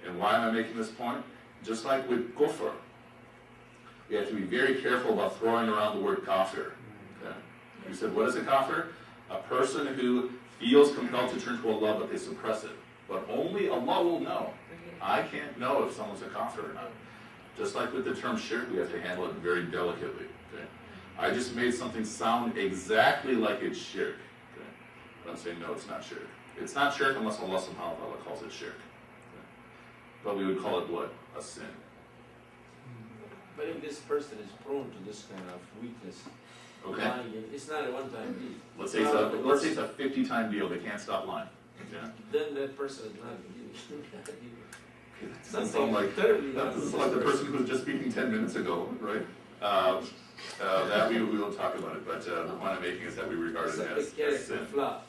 And why am I making this point? Just like with kufr, we have to be very careful about throwing around the word kafir. Okay? You said, what is a kafir? A person who feels compelled to turn to Allah, but they suppress it. But only Allah will know. I can't know if someone's a kafir or not. Just like with the term shirk, we have to handle it very delicately. Okay? I just made something sound exactly like it's shirk. Okay? But I'm saying, no, it's not shirk. It's not shirk unless Allah subhanahu wa ta'ala calls it shirk. Okay? But we would call it what? A sin.
But if this person is prone to this kind of weakness,
Okay.
lying, it's not a one-time deal.
Let's say it's a 50-time deal. They can't stop lying. Yeah.
Then that person is not a believer.
That sounds like
terribly
that's like the person who was just speaking 10 minutes ago, right? That we will talk about it, but the point I'm making is that we regard it as sin.
Flaw.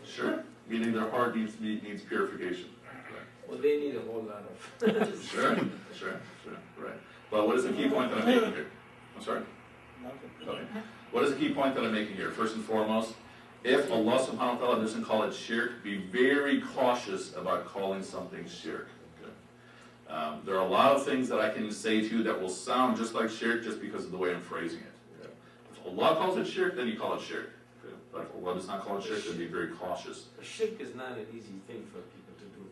Sure, meaning their heart needs purification.
Well, they need a whole lot of.
Sure, right. But what is the key point that I'm making here? I'm sorry? Okay. What is the key point that I'm making here? First and foremost, if Allah subhanahu wa ta'ala doesn't call it shirk, be very cautious about calling something shirk. Okay? There are a lot of things that I can say to you that will sound just like shirk just because of the way I'm phrasing it. Okay? If Allah calls it shirk, then you call it shirk. Okay? But if Allah does not call it shirk, then be very cautious.
Shirk is not an easy thing for people to do.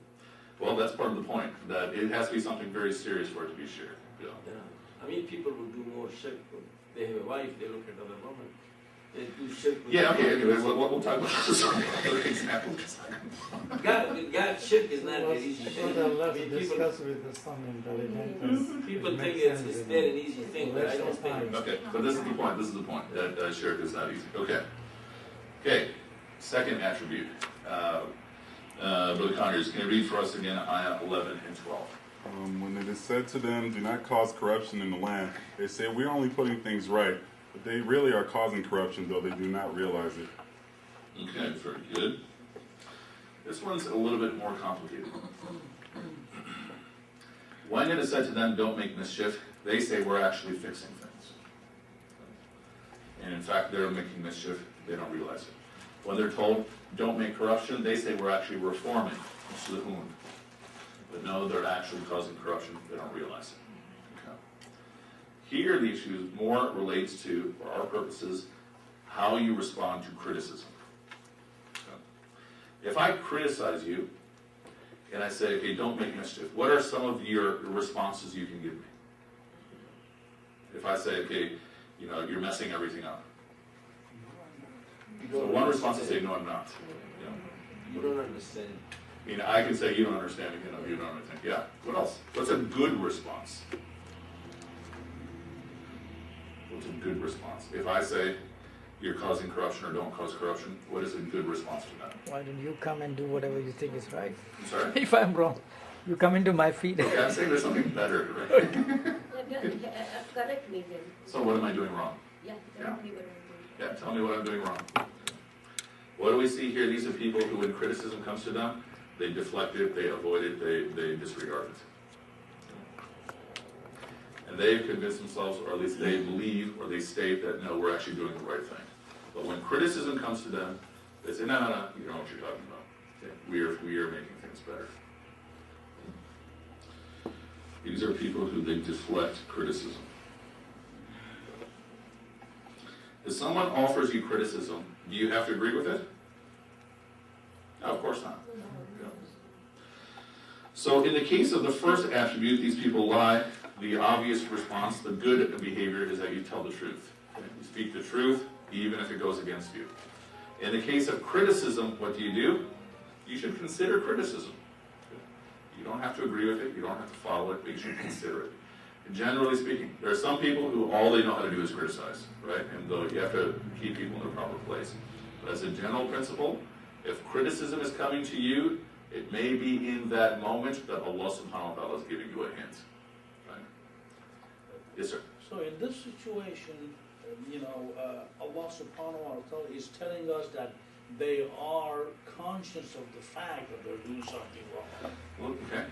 Well, that's part of the point, that it has to be something very serious for it to be shirk. Yeah.
Yeah. I mean, people will do more shirk. They have a wife, they look at other women. They do shirk with
Yeah, okay, anyway, we'll talk about this other example.
God, shirk is not an easy thing.
What I'd love
I
to
mean,
discuss with some intelligent.
people think it's not an easy thing, but I don't think.
Okay, but this is the point, that shirk is not easy. Okay, second attribute. Brother Conyers, can you read for us again ayah 11 and 12?
When it is said to them, do not cause corruption in the land, they say, we're only putting things right. But they really are causing corruption, though they do not realize it.
Okay, very good. This one's a little bit more complicated. When it is said to them, don't make mischief, they say we're actually fixing things. And in fact, they're making mischief, they don't realize it. When they're told, don't make corruption, they say we're actually reforming. But no, they're actually causing corruption, they don't realize it. Okay. Here, the issue more relates to, for our purposes, how you respond to criticism. Okay. If I criticize you, and I say, okay, don't make mischief, what are some of your responses you can give me? If I say, okay, you're messing everything up. So one response is say, no, I'm not.
You don't understand.
I can say, you don't understand, you don't understand. Yeah, what else? What's a good response? What's a good response? If I say, you're causing corruption or don't cause corruption, what is a good response to that?
Why don't you come and do whatever you think is right?
I'm sorry?
If I'm wrong, you come into my feed.
Okay, I'm saying there's something better, right?
Correct me then.
So what am I doing wrong?
Yeah,
Yeah.
tell me what I'm doing.
Yeah, tell me what I'm doing wrong. What do we see here? These are people who, when criticism comes to them, they deflect it, they avoid it, they disregard it. And they've convinced themselves, or at least they believe, or they state that, no, we're actually doing the right thing. But when criticism comes to them, they say, no, you know what you're talking about. Okay, we are making things better. These are people who they deflect criticism. If someone offers you criticism, do you have to agree with it? No, of course not. Yeah. So in the case of the first attribute, these people lie, the obvious response, the good behavior is that you tell the truth. You speak the truth, even if it goes against you. In the case of criticism, what do? You should consider criticism. You don't have to agree with it, you don't have to follow it, but you should consider it. Generally speaking, there are some people who all they know how to do is criticize, right? And though you have to keep people in their proper place. But as a general principle, if criticism is coming to you, it may be in that moment that Allah subhanahu wa ta'ala is giving you a hint. Right? Yes, sir?
So in this situation, Allah subhanahu wa ta'ala is telling us that they are conscious of the fact that they're doing something wrong.
Well, okay.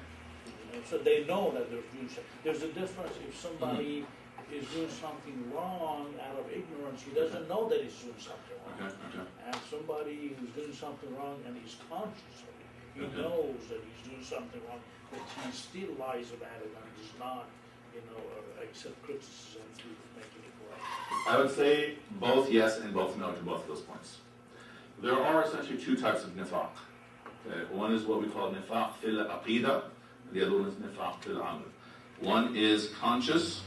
So they know that they're doing something. There's a difference if somebody is doing something wrong out of ignorance, he doesn't know that he's doing something wrong. And somebody who's doing something wrong and he's conscious of it, he knows that he's doing something wrong, but he still lies about it and does not, accept criticism through making it right.
I would say both yes and both no to both of those points. There are essentially two types of nifaq. Okay? One is what we call nifaq fil aqidah, the other one is nifaq fil amal. One is conscious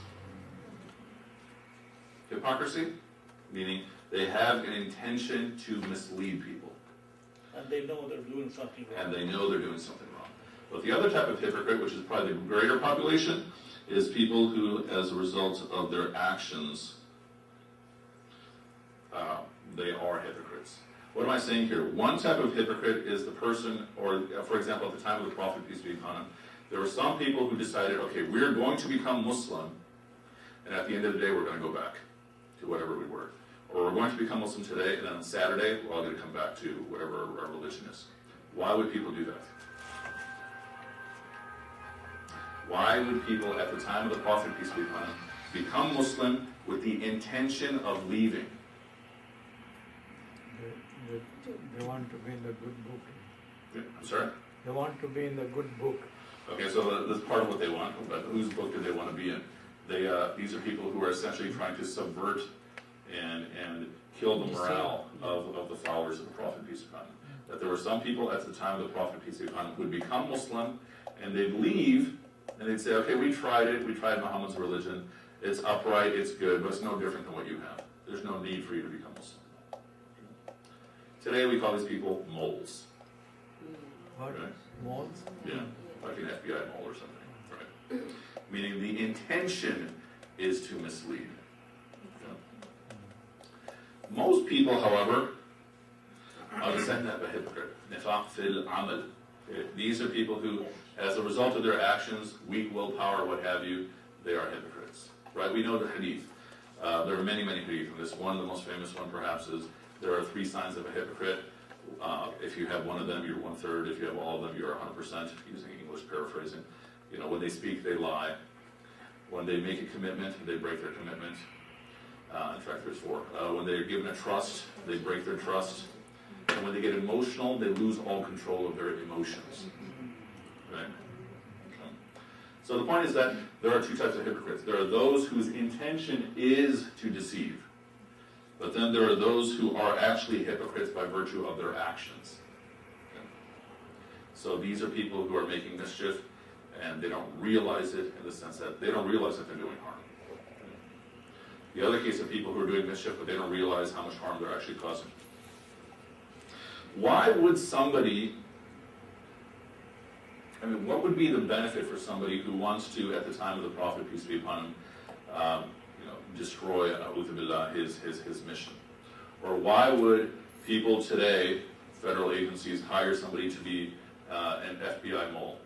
hypocrisy, meaning they have an intention to mislead people.
And they know they're doing something wrong.
And they know they're doing something wrong. But the other type of hypocrite, which is probably the greater population, is people who, as a result of their actions, they are hypocrites. What am I saying here? One type of hypocrite is the person, or for example, at the time of the Prophet, peace be upon him, there were some people who decided, okay, we're going to become Muslim, and at the end of the day, we're going to go back to whatever we were. Or we're going to become Muslim today, and then on Saturday, we're all going to come back to whatever our religion is. Why would people do that? Why would people, at the time of the Prophet, peace be upon him, become Muslim with the intention of leaving?
They want to be in the good book.
I'm sorry?
They want to be in the good book.
Okay, so that's part of what they want, but whose book do they want to be in? These are people who are essentially trying to subvert and kill the morale of the followers of the Prophet, peace be upon him. That there were some people at the time of the Prophet, peace be upon him, who would become Muslim, and they'd leave, and they'd say, okay, we tried Muhammad's religion, it's upright, it's good, but it's no different than what you have. There's no need for you to become Muslim. Today we call these people moles.
What?
Right?
Moles?
Yeah, like an FBI mole or something, right? Meaning the intention is to mislead. Yeah. Most people, however, are the second type of hypocrite. Nifaq fil amal. These are people who, as a result of their actions, weak willpower, what have you, they are hypocrites. Right? We know the hadith. There are many, many hadith. And this one, the most famous one perhaps, is there are 3 signs of a hypocrite. If you have one of them, you're 1/3. If you have all of them, you're 100%, using English paraphrasing. When they speak, they lie. When they make a commitment, they break their commitment. In fact, there's 4. When they're given a trust, they break their trust. And when they get emotional, they lose all control of their emotions. Right? Okay. So the point is that there are 2 types of hypocrites. There are those whose intention is to deceive. But then there are those who are actually hypocrites by virtue of their actions. Okay. So these are people who are making mischief, and they don't realize it in the sense that they don't realize that they're doing harm. Okay. The other case of people who are doing mischief, but they don't realize how much harm they're actually causing. Why would somebody, what would be the benefit for somebody who wants to, at the time of the Prophet, peace be upon him, destroy his mission? Or why would people today, federal agencies, hire somebody to be an FBI mole?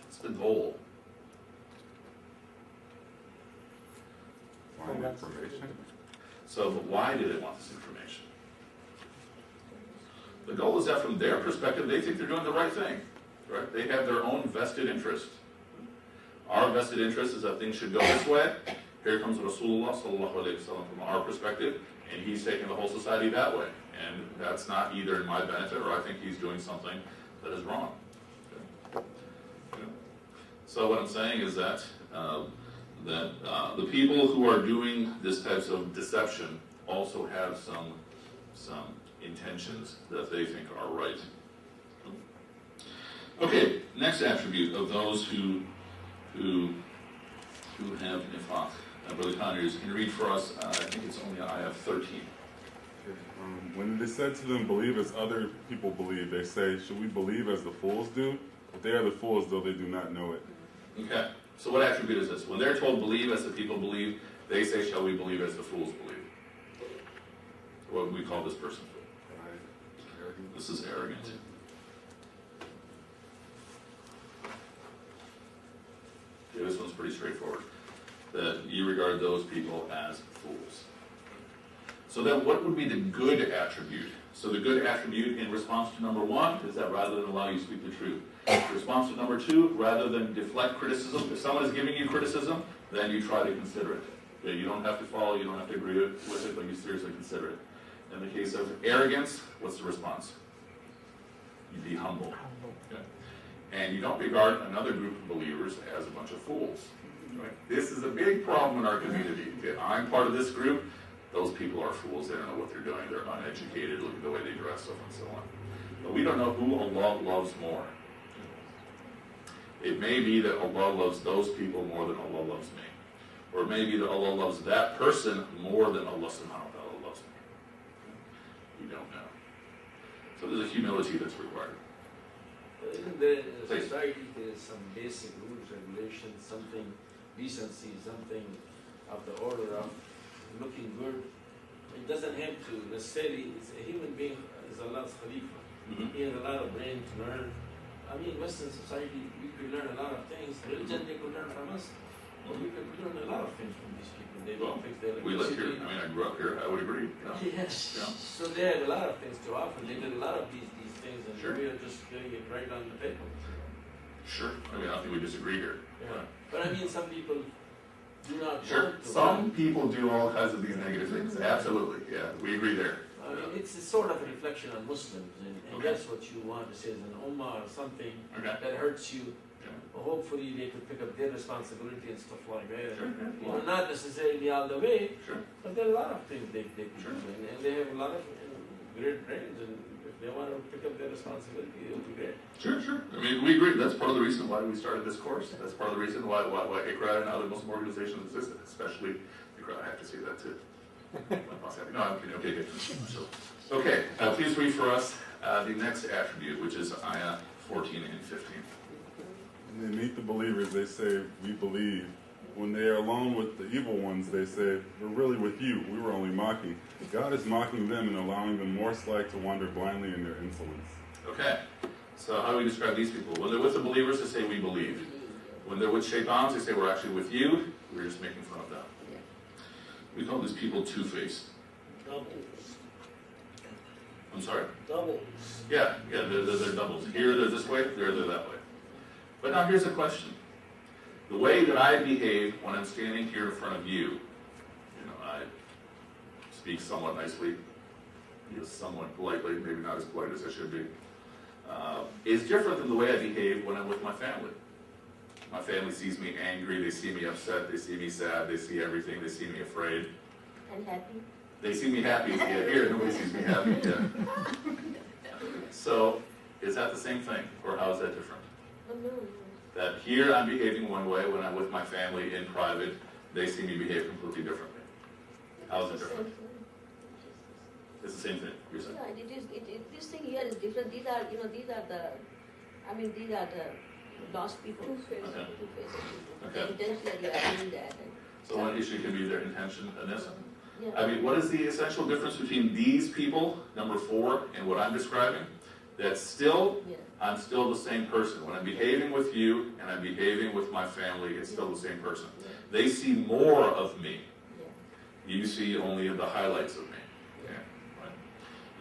What's the goal?
Find information.
So, but why do they want this information? The goal is that from their perspective, they think they're doing the right thing. Right? They have their own vested interest. Our vested interest is that things should go this way. Here comes Rasulullah sallallahu alaihi wasallam from our perspective, and he's taking the whole society that way. And that's not either in my benefit, or I think he's doing something that is wrong. Okay. So what I'm saying is that the people who are doing this types of deception also have some intentions that they think are right. Okay, next attribute of those who have nifaq. Brother Conyers, can you read for us, I think it's only ayah 13.
When it is said to them, believe as other people believe, they say, should we believe as the fools do? But they are the fools, though they do not know it.
Okay, so what attribute is this? When they're told believe as the people believe, they say, shall we believe as the fools believe? What would we call this person? This is arrogant. Okay, this one's pretty straightforward. That you regard those people as fools. So then what would be the good attribute? So the good attribute in response to number 1 is that rather than allow you to speak the truth. Response to number 2, rather than deflect criticism, if someone is giving you criticism, then you try to consider it. Okay, you don't have to follow, you don't have to agree with it, but you seriously consider it. In the case of arrogance, what's the response? You be humble. Okay. And you don't regard another group of believers as a bunch of fools. Right? This is a big problem in our community. Okay, I'm part of this group. Those people are fools. They don't know what they're doing. They're uneducated. Look at the way they dress, so on and so on. But we don't know who Allah loves more. It may be that Allah loves those people more than Allah loves me. Or it may be that Allah loves that person more than Allah subhanahu wa ta'ala loves me. We don't know. So there's a humility that's required.
In the society, there is some basic rules, regulations, something, decency, something of the order of looking good. It doesn't have to necessarily, a human being is Allah's Khalifa. He has a lot of brain to learn. I mean, Western society, we could learn a lot of things. Religion, they could learn from us. Well, we could learn a lot of things from these people. They don't fix their
we live here. I mean, I grew up here. I would agree.
Yes.
Yeah.
So they have a lot of things to offer. They did a lot of these things, and we are just doing it right on the paper.
Sure. I mean, I don't think we disagree here.
Yeah. But I mean, some people do not
Sure.
want to.
Some people do all kinds of these negative things. Absolutely. Yeah, we agree there.
I mean, it's a sort of a reflection on Muslims, and that's what you want to say as an ummah or something that hurts you. Hopefully they could pick up their responsibility and stuff like that.
Sure.
You know, not necessarily all the way,
Sure.
but there are a lot of things they could do, and they have a lot of great brains, and if they want to pick up their responsibility, it'll be great.
Sure, sure. I mean, we agree. That's part of the reason why we started this course. That's part of the reason why IQRA and other Muslim organizations existed, especially IQRA. I have to say that too. No, I'm kidding. Okay, good. So, okay, please read for us the next attribute, which is ayah 14 and 15.
When they meet the believers, they say, we believe. When they are alone with the evil ones, they say, we're really with you. We were only mocking. God is mocking them and allowing them more slack to wander blindly in their insolence.
Okay, so how do we describe these people? When they're with the believers, they say, we believe. When they're with shaitans, they say, we're actually with you. We're just making fun of them. We call these people two-faced.
Doubles.
I'm sorry?
Doubles.
Yeah, they're doubles. Here they're this way, there they're that way. But now here's a question. The way that I behave when I'm standing here in front of you, I speak somewhat nicely, somewhat politely, maybe not as polite as I should be, is different than the way I behave when I'm with my family. My family sees me angry, they see me upset, they see me sad, they see everything, they see me afraid.
And happy?
They see me happy. Yeah, here, nobody sees me happy. Yeah. So, is that the same thing, or how is that different?
No.
That here I'm behaving one way, when I'm with my family in private, they see me behave completely differently. How is it different? It's the same thing, you're saying?
Yeah, this thing here is different. These are the lost people. Two-faced people.
Okay.
Intentionally are doing that.
So one issue can be their intention in this.
Yeah.
I mean, what is the essential difference between these people, number 4, and what I'm describing? That still, I'm still the same person. When I'm behaving with you and I'm behaving with my family, it's still the same person. They see more of me. You see only the highlights of me. Okay. Right.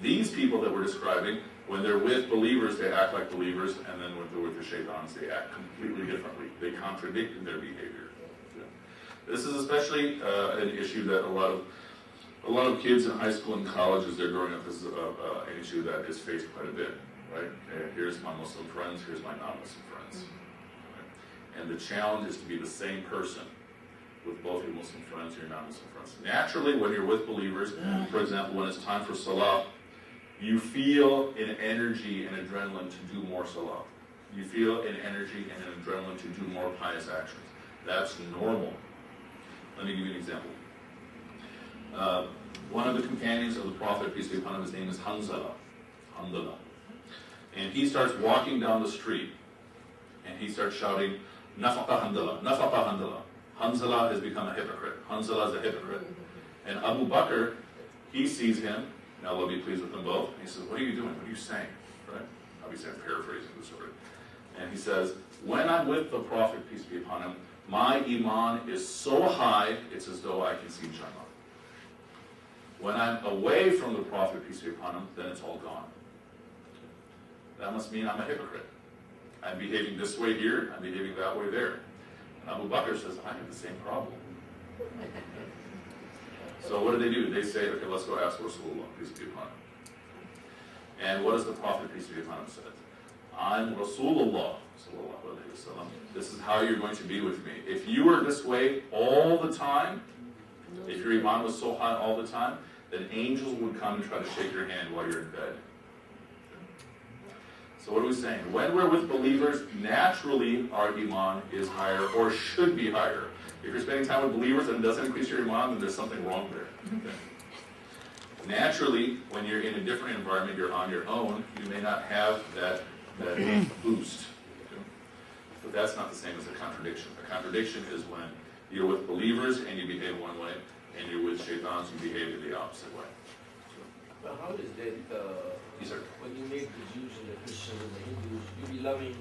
These people that we're describing, when they're with believers, they act like believers, and then when they're with the shaitans, they act completely differently. They contradict in their behavior. Okay. This is especially an issue that a lot of kids in high school and college, as they're growing up, is an issue that is faced quite a bit. Right? Here's my Muslim friends, here's my non-Muslim friends. Right? And the challenge is to be the same person with both your Muslim friends and your non-Muslim friends. Naturally, when you're with believers, for example, when it's time for salah, you feel an energy and adrenaline to do more salah. You feel an energy and an adrenaline to do more pious actions. That's normal. Let me give you an example. One of the companions of the Prophet, peace be upon him, his name is Hanzala. And he starts walking down the street, and he starts shouting, Nafaqa Handala, Nafaqa Handala. Hanzala has become a hypocrite. Hanzala is a hypocrite. And Abu Bakr, he sees him, and Allah be pleased with them both, and he says, what are you doing? What are you saying? Right? Obviously, I'm paraphrasing the story. And he says, when I'm with the Prophet, peace be upon him, my iman is so high, it's as though I can see Jannah. When I'm away from the Prophet, peace be upon him, then it's all gone. That must mean I'm a hypocrite. I'm behaving this way here, I'm behaving that way there. And Abu Bakr says, I have the same problem. So what do? They say, okay, let's go ask Rasulullah, peace be upon him. And what does the Prophet, peace be upon him, said? I'm Rasulullah, sallallahu alayhi wa sallam. This is how you're going to be with me. If you were this way all the time, if your iman was so high all the time, then angels would come and try to shake your hand while you're in bed. So what are we saying? When we're with believers, naturally our iman is higher or should be higher. If you're spending time with believers and it doesn't increase your iman, then there's something wrong there. Okay. Naturally, when you're in a different environment, you're on your own, you may not have that boost. Okay. But that's not the same as a contradiction. A contradiction is when you're with believers and you behave one way, and you're with shaitans, you behave in the opposite way.
But how is that,
Yes, sir.
when you make the Jews and the Christians and the Hindus, you be loving,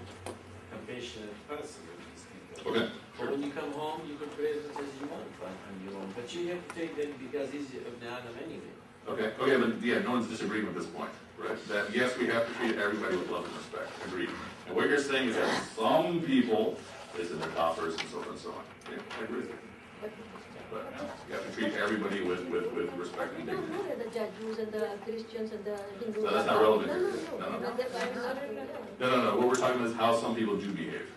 compassionate person with these people.
Okay.
But when you come home, you can pray as much as you want on your own. But you have to take them because he's Ibn Adam anyway.
Okay, but yeah, no one's disagreeing with this point, right? That yes, we have to treat everybody with love and respect. Agreed. And what you're saying is that some people, they said they're coffers and so on and so on. Yeah, I agree with you. But you have to treat everybody with respect and
No,
dignity.
no, the Jews and the Christians and the Hindus.
No, that's not relevant
No,
here.
no,
No, no.
no. That's why I'm asking, yeah.
No. What we're talking about is how some people do behave,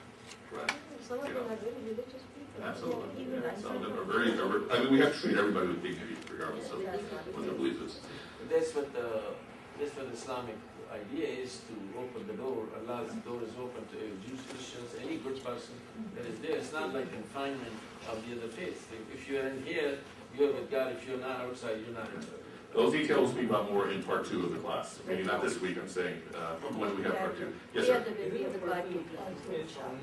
right?
Some of them are very religious people.
Absolutely.
Even
Yeah,
I
some of them
know.
are very. I mean, we have to treat everybody with dignity, regardless of what their belief is.
But that's what the Islamic idea is, to open the door. Allah's door is open to Jews, Christians, any good person that is there. It's not like confinement of the other faiths. If you're in here, you're with God. If you're not outside, you're not inside.
Those details we'll speak about more in part 2 of the class. Maybe not this week, I'm saying, when we have part 2. Yes, sir.
We have the part two class, inshallah.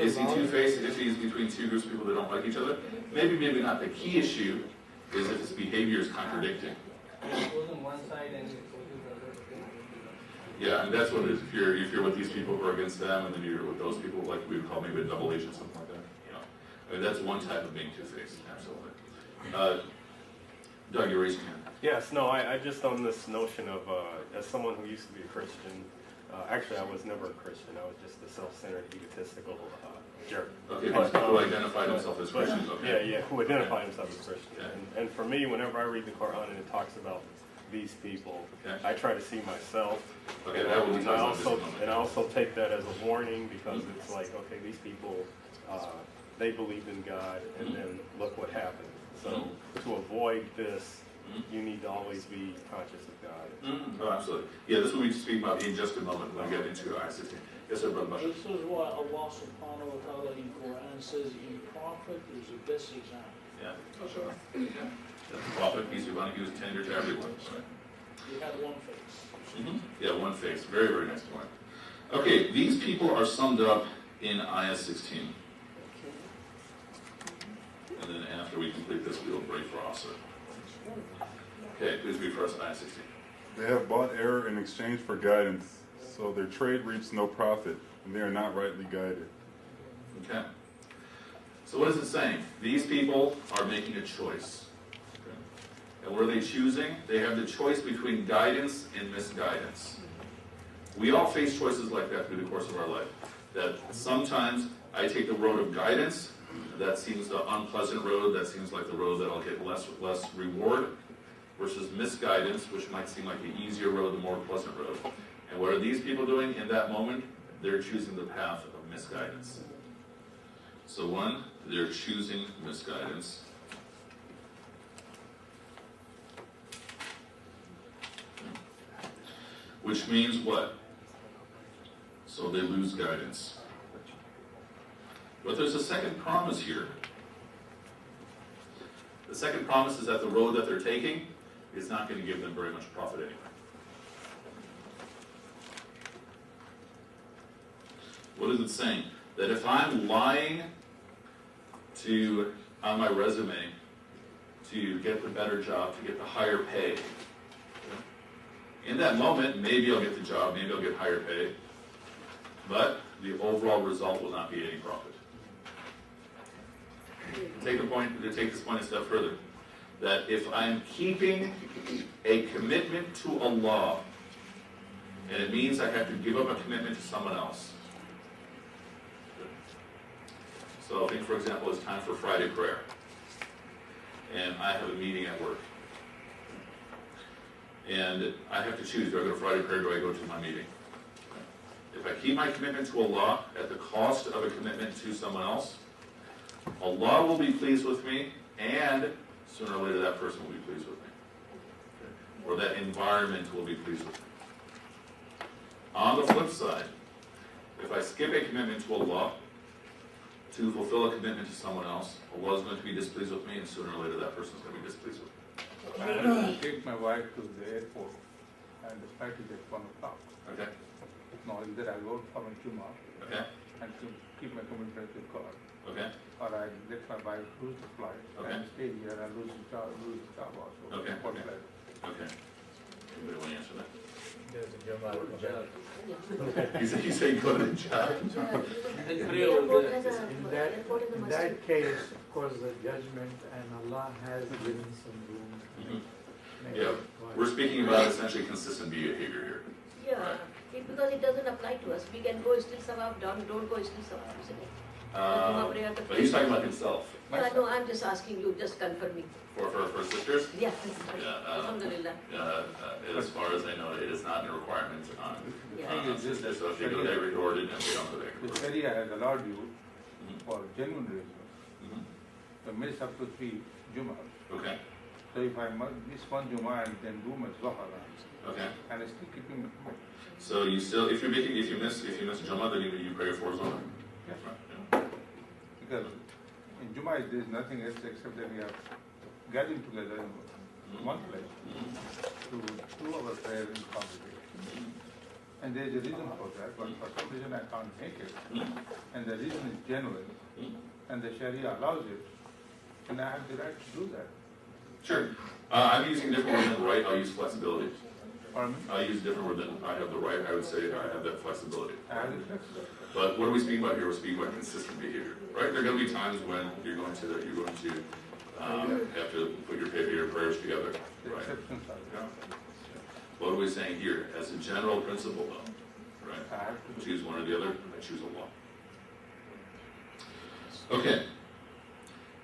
Is he two-faced if he's between two groups of people that don't like each other? Maybe, maybe not. The key issue is if his behavior is contradicting. Yeah, and that's what it is. If you're with these people who are against them, and then you're with those people, like we would call maybe a double agent, something like that. You know, I mean, that's one type of being two-faced. Absolutely. Doug, you raised your hand.
Yes, no, I just on this notion of, as someone who used to be a Christian, actually I was never a Christian, I was just a self-centered, egotistical jerk.
Okay, who identified himself as Christian. Okay.
Yeah, who identified himself as Christian.
Okay.
And for me, whenever I read the Qur'an and it talks about these people,
Okay.
I try to see myself.
Okay, that will be
And I also take that as a warning, because it's like, okay, these people, they believed in God, and then look what happened. So to avoid this, you need to always be conscious of God.
Oh, absolutely. Yeah, this will be speaking about in just a moment when we get into Ayah 16. Yes, sir, Brother Bashar.
This is why Allah subhanahu wa ta'ala in Qur'an says in Prophet is the best example.
Yeah, sure. Yeah. The Prophet, peace be upon him, he was tender to everyone. Right?
He had one face.
Yeah, one face. Very, very nice point. Okay, these people are summed up in Ayah 16. And then after we complete this, we will break for Asr. Okay, please read for us Ayah 16.
They have bought error in exchange for guidance, so their trade reaps no profit, and they are not rightly guided.
Okay. So what is it saying? These people are making a choice. Okay. And what are they choosing? They have the choice between guidance and misguidance. We all face choices like that through the course of our life. That sometimes I take the road of guidance. That seems the unpleasant road. That seems like the road that I'll get less reward. Versus misguidance, which might seem like the easier road, the more pleasant road. And what are these people doing in that moment? They're choosing the path of misguidance. So one, they're choosing misguidance. Which means what? So they lose guidance. But there's a second promise here. The second promise is that the road that they're taking is not going to give them very much profit anyway. What is it saying? That if I'm lying on my resume to get the better job, to get the higher pay, in that moment, maybe I'll get the job, maybe I'll get higher pay, but the overall result will not be any profit. Take this point a step further. That if I'm keeping a commitment to Allah, and it means I have to give up a commitment to someone else, So think, for example, it's time for Friday prayer, and I have a meeting at work. And I have to choose, do I go to Friday prayer, or do I go to my meeting? If I keep my commitment to Allah at the cost of a commitment to someone else, Allah will be pleased with me, and sooner or later that person will be pleased with me. Or that environment will be pleased with me. On the flip side, if I skip a commitment to Allah to fulfill a commitment to someone else, Allah is going to be displeased with me, and sooner or later that person is going to be displeased with me.
I have to take my wife to the airport and the flight is at 1 o'clock.
Okay?
Knowing that I go for a Juma
Okay?
and to keep my commitment to God.
Okay?
Or I let my wife lose the flight
Okay.
and stay here and lose the job also.
Okay,
For
okay.
flight.
Okay. Anybody want to answer that?
There's a Jum'ah.
You say go to the job.
And pray over there.
In that case, of course, the judgment and Allah has given some room.
Mhm. Yeah, we're speaking about essentially consistent behavior here.
Yeah, because it doesn't apply to us. We can go still sawab down, don't go still sawab, isn't it?
But he's talking about himself.
Yeah, no, I'm just asking you, just confirming.
For sisters?
Yeah,
Yeah,
alhamdulillah.
as far as I know, it is not a requirement on
Yeah.
sisters. So if you go to every door, didn't they don't go there.
The Sharia has allowed you
Mhm.
for genuine reasons
Mhm.
to miss up to 3 Jumas.
Okay,
So if I miss 1 Juma and then do my Zohar
okay.
and I still keeping my commitment.
So you still, if you miss Jummah, then you pray for Zohar.
Yes.
Right,
Because in Juma there is nothing else except that we are gathering together in one place to do our prayer in congregation. And there is a reason for that, but for some reason I can't make it. And the reason is genuine, and the Sharia allows it, and I have the right to do that.
Sure. I'm using a different word than right. I'll use flexibility.
Pardon me?
I'll use a different word than I have the right. I would say I have that flexibility.
I have the flexibility.
But what are we speaking about here? We're speaking about consistent behavior, right? There are going to be times when you're going to have to put your prayers together,
The
right?
exceptions are there.
Yeah. What are we saying here? As a general principle, though, right?
I have to do.
Choose one or the other. I choose Allah. Okay.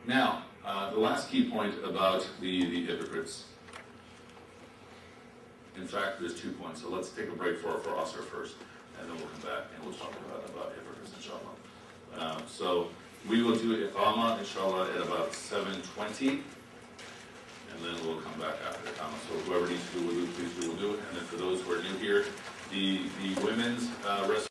Now, the last key point about the hypocrites. In fact, there's 2 points. So let's take a break for Asr first, and then we'll come back and we'll talk about hypocrites, inshallah. So we will do Iqama, inshallah, at about 7:20, and then we'll come back after Iqama. So whoever needs to do wudu, please do wudu. And then for those who are new here, the women's rest